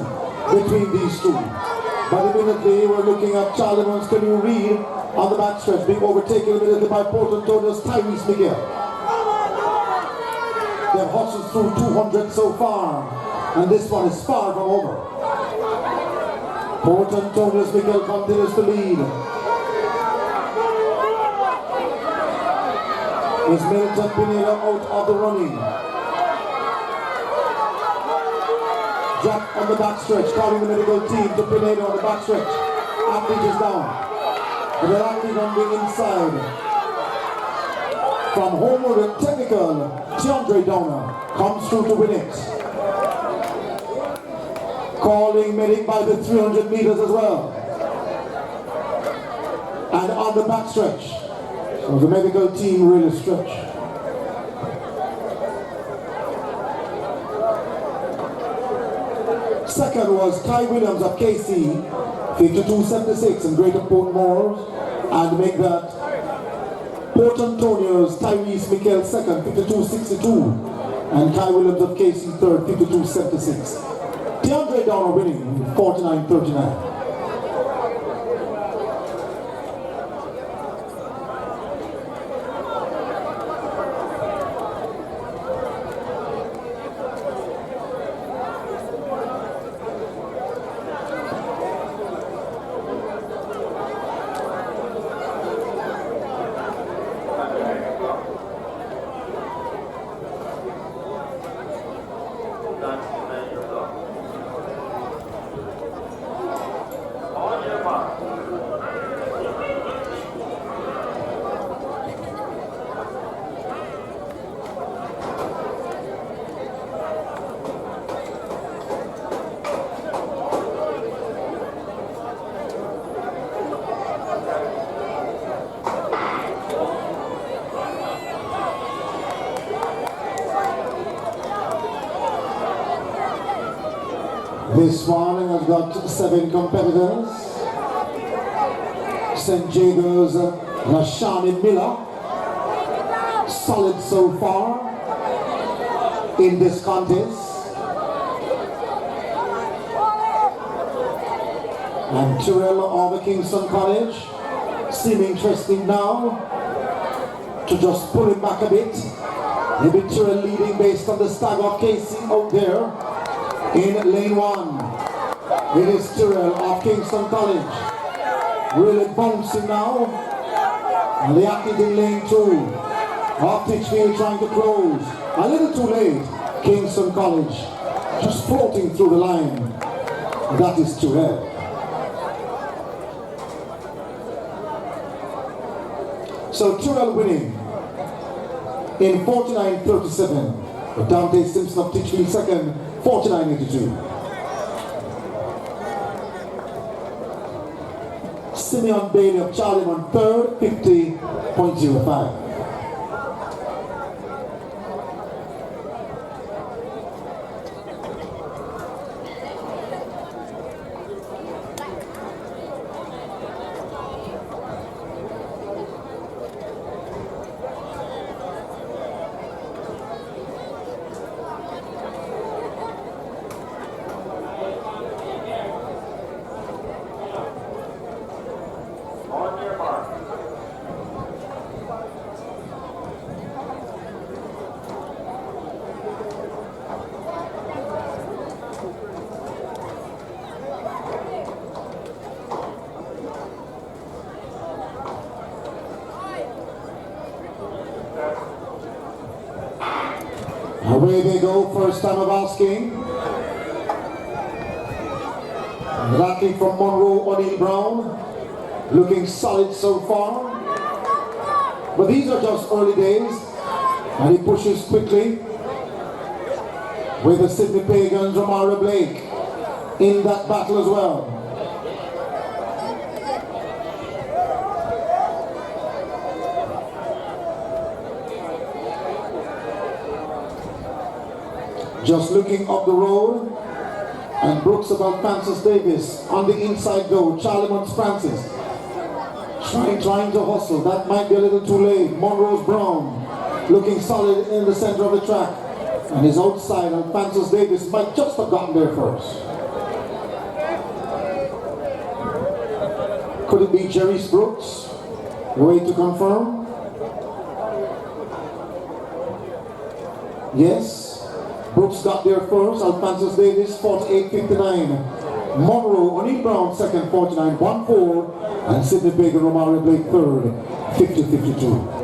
S1: between these two. But immediately we're looking at Charlemont's Canoe Reed on the backstretch, being overtaken immediately by Port Antonia's Tyrese Miguel. They've hustled through 200 so far, and this one is far from over. Port Antonia's Miguel continues to lead. Is Milton Pineda out of the running? Jack on the backstretch, calling the medical team to Pineda on the backstretch. Athlete is down. But the athlete on the inside. From Homeward and Technical, Tiandre Downer comes through to win it. Calling medic by the 300 meters as well. And on the backstretch. So the medical team really stretch. Second was Kai Williams of KC, 52.76 in Greater Portmore, and make that Port Antonio's Tyrese Mikel second, 52.62, and Kai Williams of KC third, 52.76. Tiandre Downer winning, 49.39. This one has got 7 competitors. St. Jago's Lashani Miller, solid so far in this contest. And Tyrrell of the Kingston College seem interesting now to just pull him back a bit. Maybe Tyrrell leading based on the stag of Casey out there. In lane 1, it is Tyrrell of Kingston College. Really bouncing now. And the athlete in lane 2 of Titchfield trying to close. A little too late. Kingston College just floating through the line. That is Tyrrell. So Tyrrell winning in 49.37. Dante Simpson of Titchfield second, 49.82. Simeon Bailey of Charlemont third, 50.05. Away they go, first time of asking. The athlete from Monroe, O'Neill Brown, looking solid so far. But these are just early days, and he pushes quickly with the Sydney Pagans, Romara Blake, in that battle as well. Just looking up the road, and Brooks about Francis Davis on the inside go. Charlemont's Francis Trying to hustle. That might be a little too late. Monroe's Brown looking solid in the center of the track. And his outside, and Francis Davis might just have gotten there first. Could it be Jerise Brooks? Wait to confirm. Yes. Brooks got there first. Alphonsus Davis, 48.59. Monroe, O'Neill Brown, second, 49.14. And Sidney Baker, Romario Blake, third, 50.52.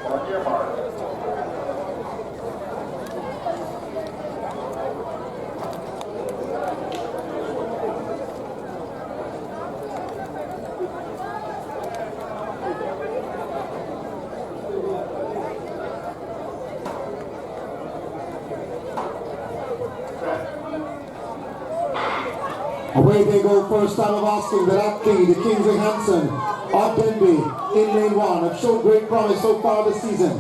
S3: On your mark.
S1: Away they go, first time of asking that athlete, the Kingsley Hansen of Denby in lane one have shown great promise so far this season.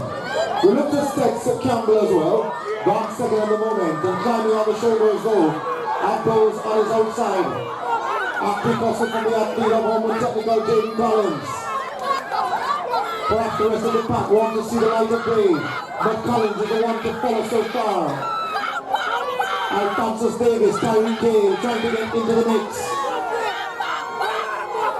S1: We look to Stex Campbell as well, gone second at the moment and climbing on the shoulders though, at those on his outside. Active hustle from the athlete of Homewood Technical, Jaydon Collins. Perhaps the rest of the pack want to see the light of day, but Collins is the one to follow so far. Alphonsus Davis, Tyree Gale trying to get into the mix.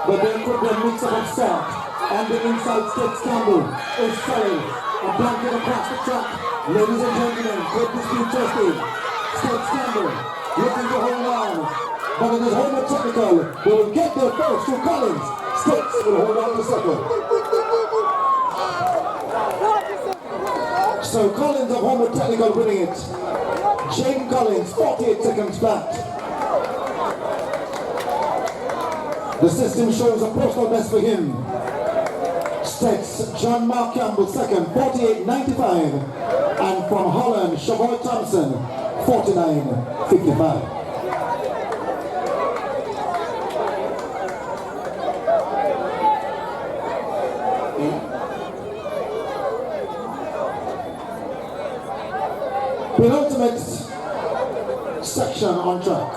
S1: But there could be a mix of upset. On the inside, Stex Campbell is selling a blanket across the track. Ladies and gentlemen, great dispute testing. Stex Campbell looking to hold on. But it is Homewood Technical who will get there first to Collins. Stex will hold on to second. So Collins of Homewood Technical winning it. Jaydon Collins, 48 seconds back. The system shows a personal best for him. Stex, John Mark Campbell second, 48.95. And from Holland, Shavoy Thompson, 49.55. Penultimate section on track.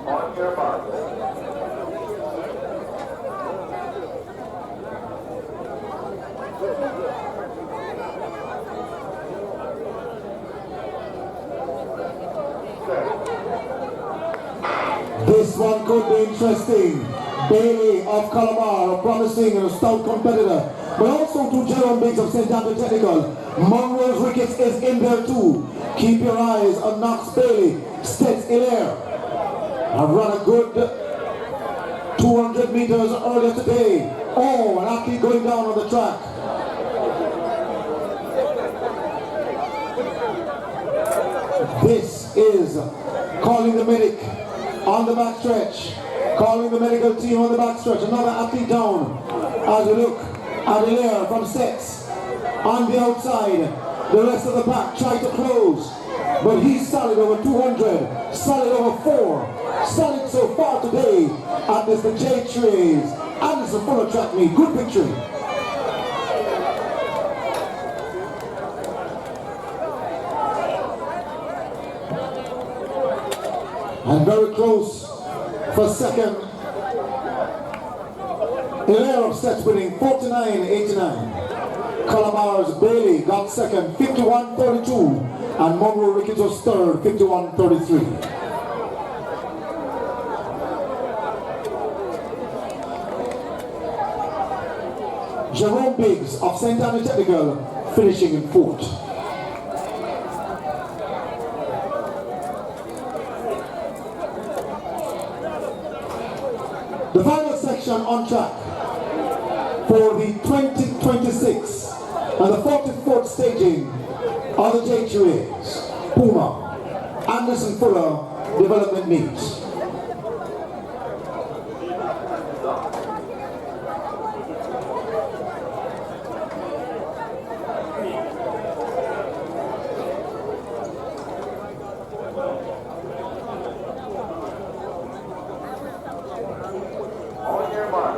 S3: On your mark.
S1: This one could be interesting. Bailey of Calamar, a promising and a stout competitor, but also to Jerome Biggs of St. Andrew Technical. Monroe's Ricketts is in there too. Keep your eyes on Knox Bailey. Stex Hilaire have run a good 200 meters earlier today. Oh, an athlete going down on the track. This is calling the medic on the backstretch. Calling the medical team on the backstretch. Another athlete down. As we look at Hilaire from Stex. On the outside, the rest of the pack try to close. But he's solid over 200. Solid over 4. Solid so far today at Mr. Jerise. And it's a full track meet. Good picture. And very close for second. Hilaire of Stex winning 49.89. Calamar's Bailey got second 51.32. And Monroe Ricketts was third 51.33. Jerome Biggs of St. Andrew Technical finishing in fourth. The final section on track for the 2026 and the 44th staging of the Jerise Puma Anderson Fuller Development Meet.
S3: On your mark.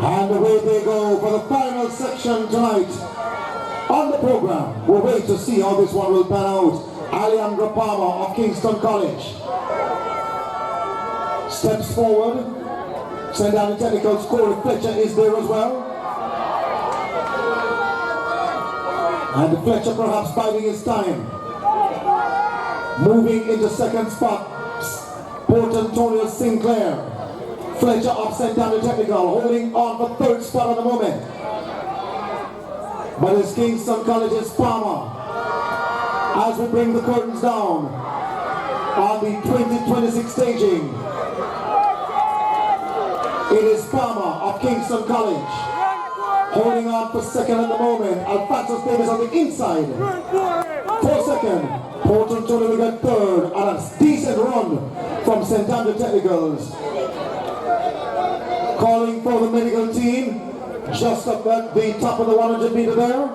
S1: And away they go for the final section tonight. On the program, we'll wait to see how this one will pan out. Alejandro Palmer of Kingston College steps forward. Send down the technical score. Fletcher is there as well. And Fletcher perhaps biding his time. Moving into second spot, Port Antonio Sinclair. Fletcher up, sent down the technical, holding on for third spot at the moment. But it's Kingston College's Palmer. As we bring the curtains down on the 2026 staging, it is Palmer of Kingston College holding on for second at the moment. Alfonso Davis on the inside for second. Port Antonio will get third, and a decent run from St. Andrew Technicals. Calling for the medical team just up at the top of the 100 meter there.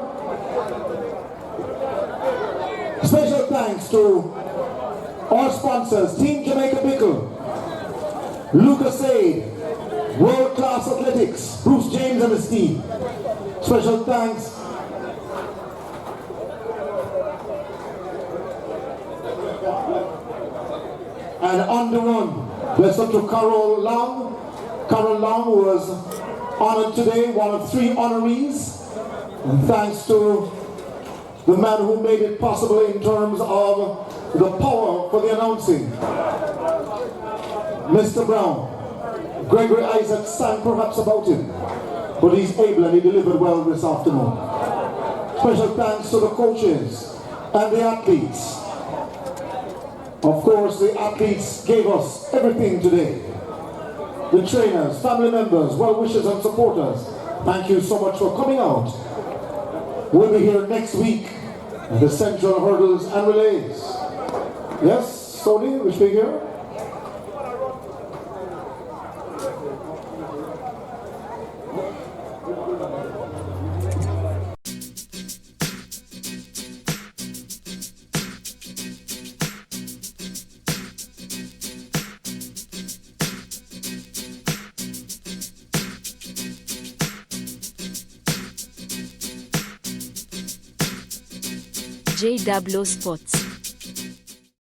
S1: Special thanks to our sponsors, Team Jamaica Pickle, Lucas Aid, World Class Athletics, Bruce James and his team. Special thanks and on the run, let's up to Carol Long. Carol Long was honored today, one of 3 honorees, and thanks to the man who made it possible in terms of the power for the announcing. Mr. Brown, Gregory Isaac sang perhaps about him, but he's able and he delivered well this afternoon. Special thanks to the coaches and the athletes. Of course, the athletes gave us everything today. The trainers, family members, well-wishers and supporters, thank you so much for coming out. We'll be here next week at the Central Hurdles and Relays. Yes, Sony, we speak here?
S6: Jay Dublow Sports.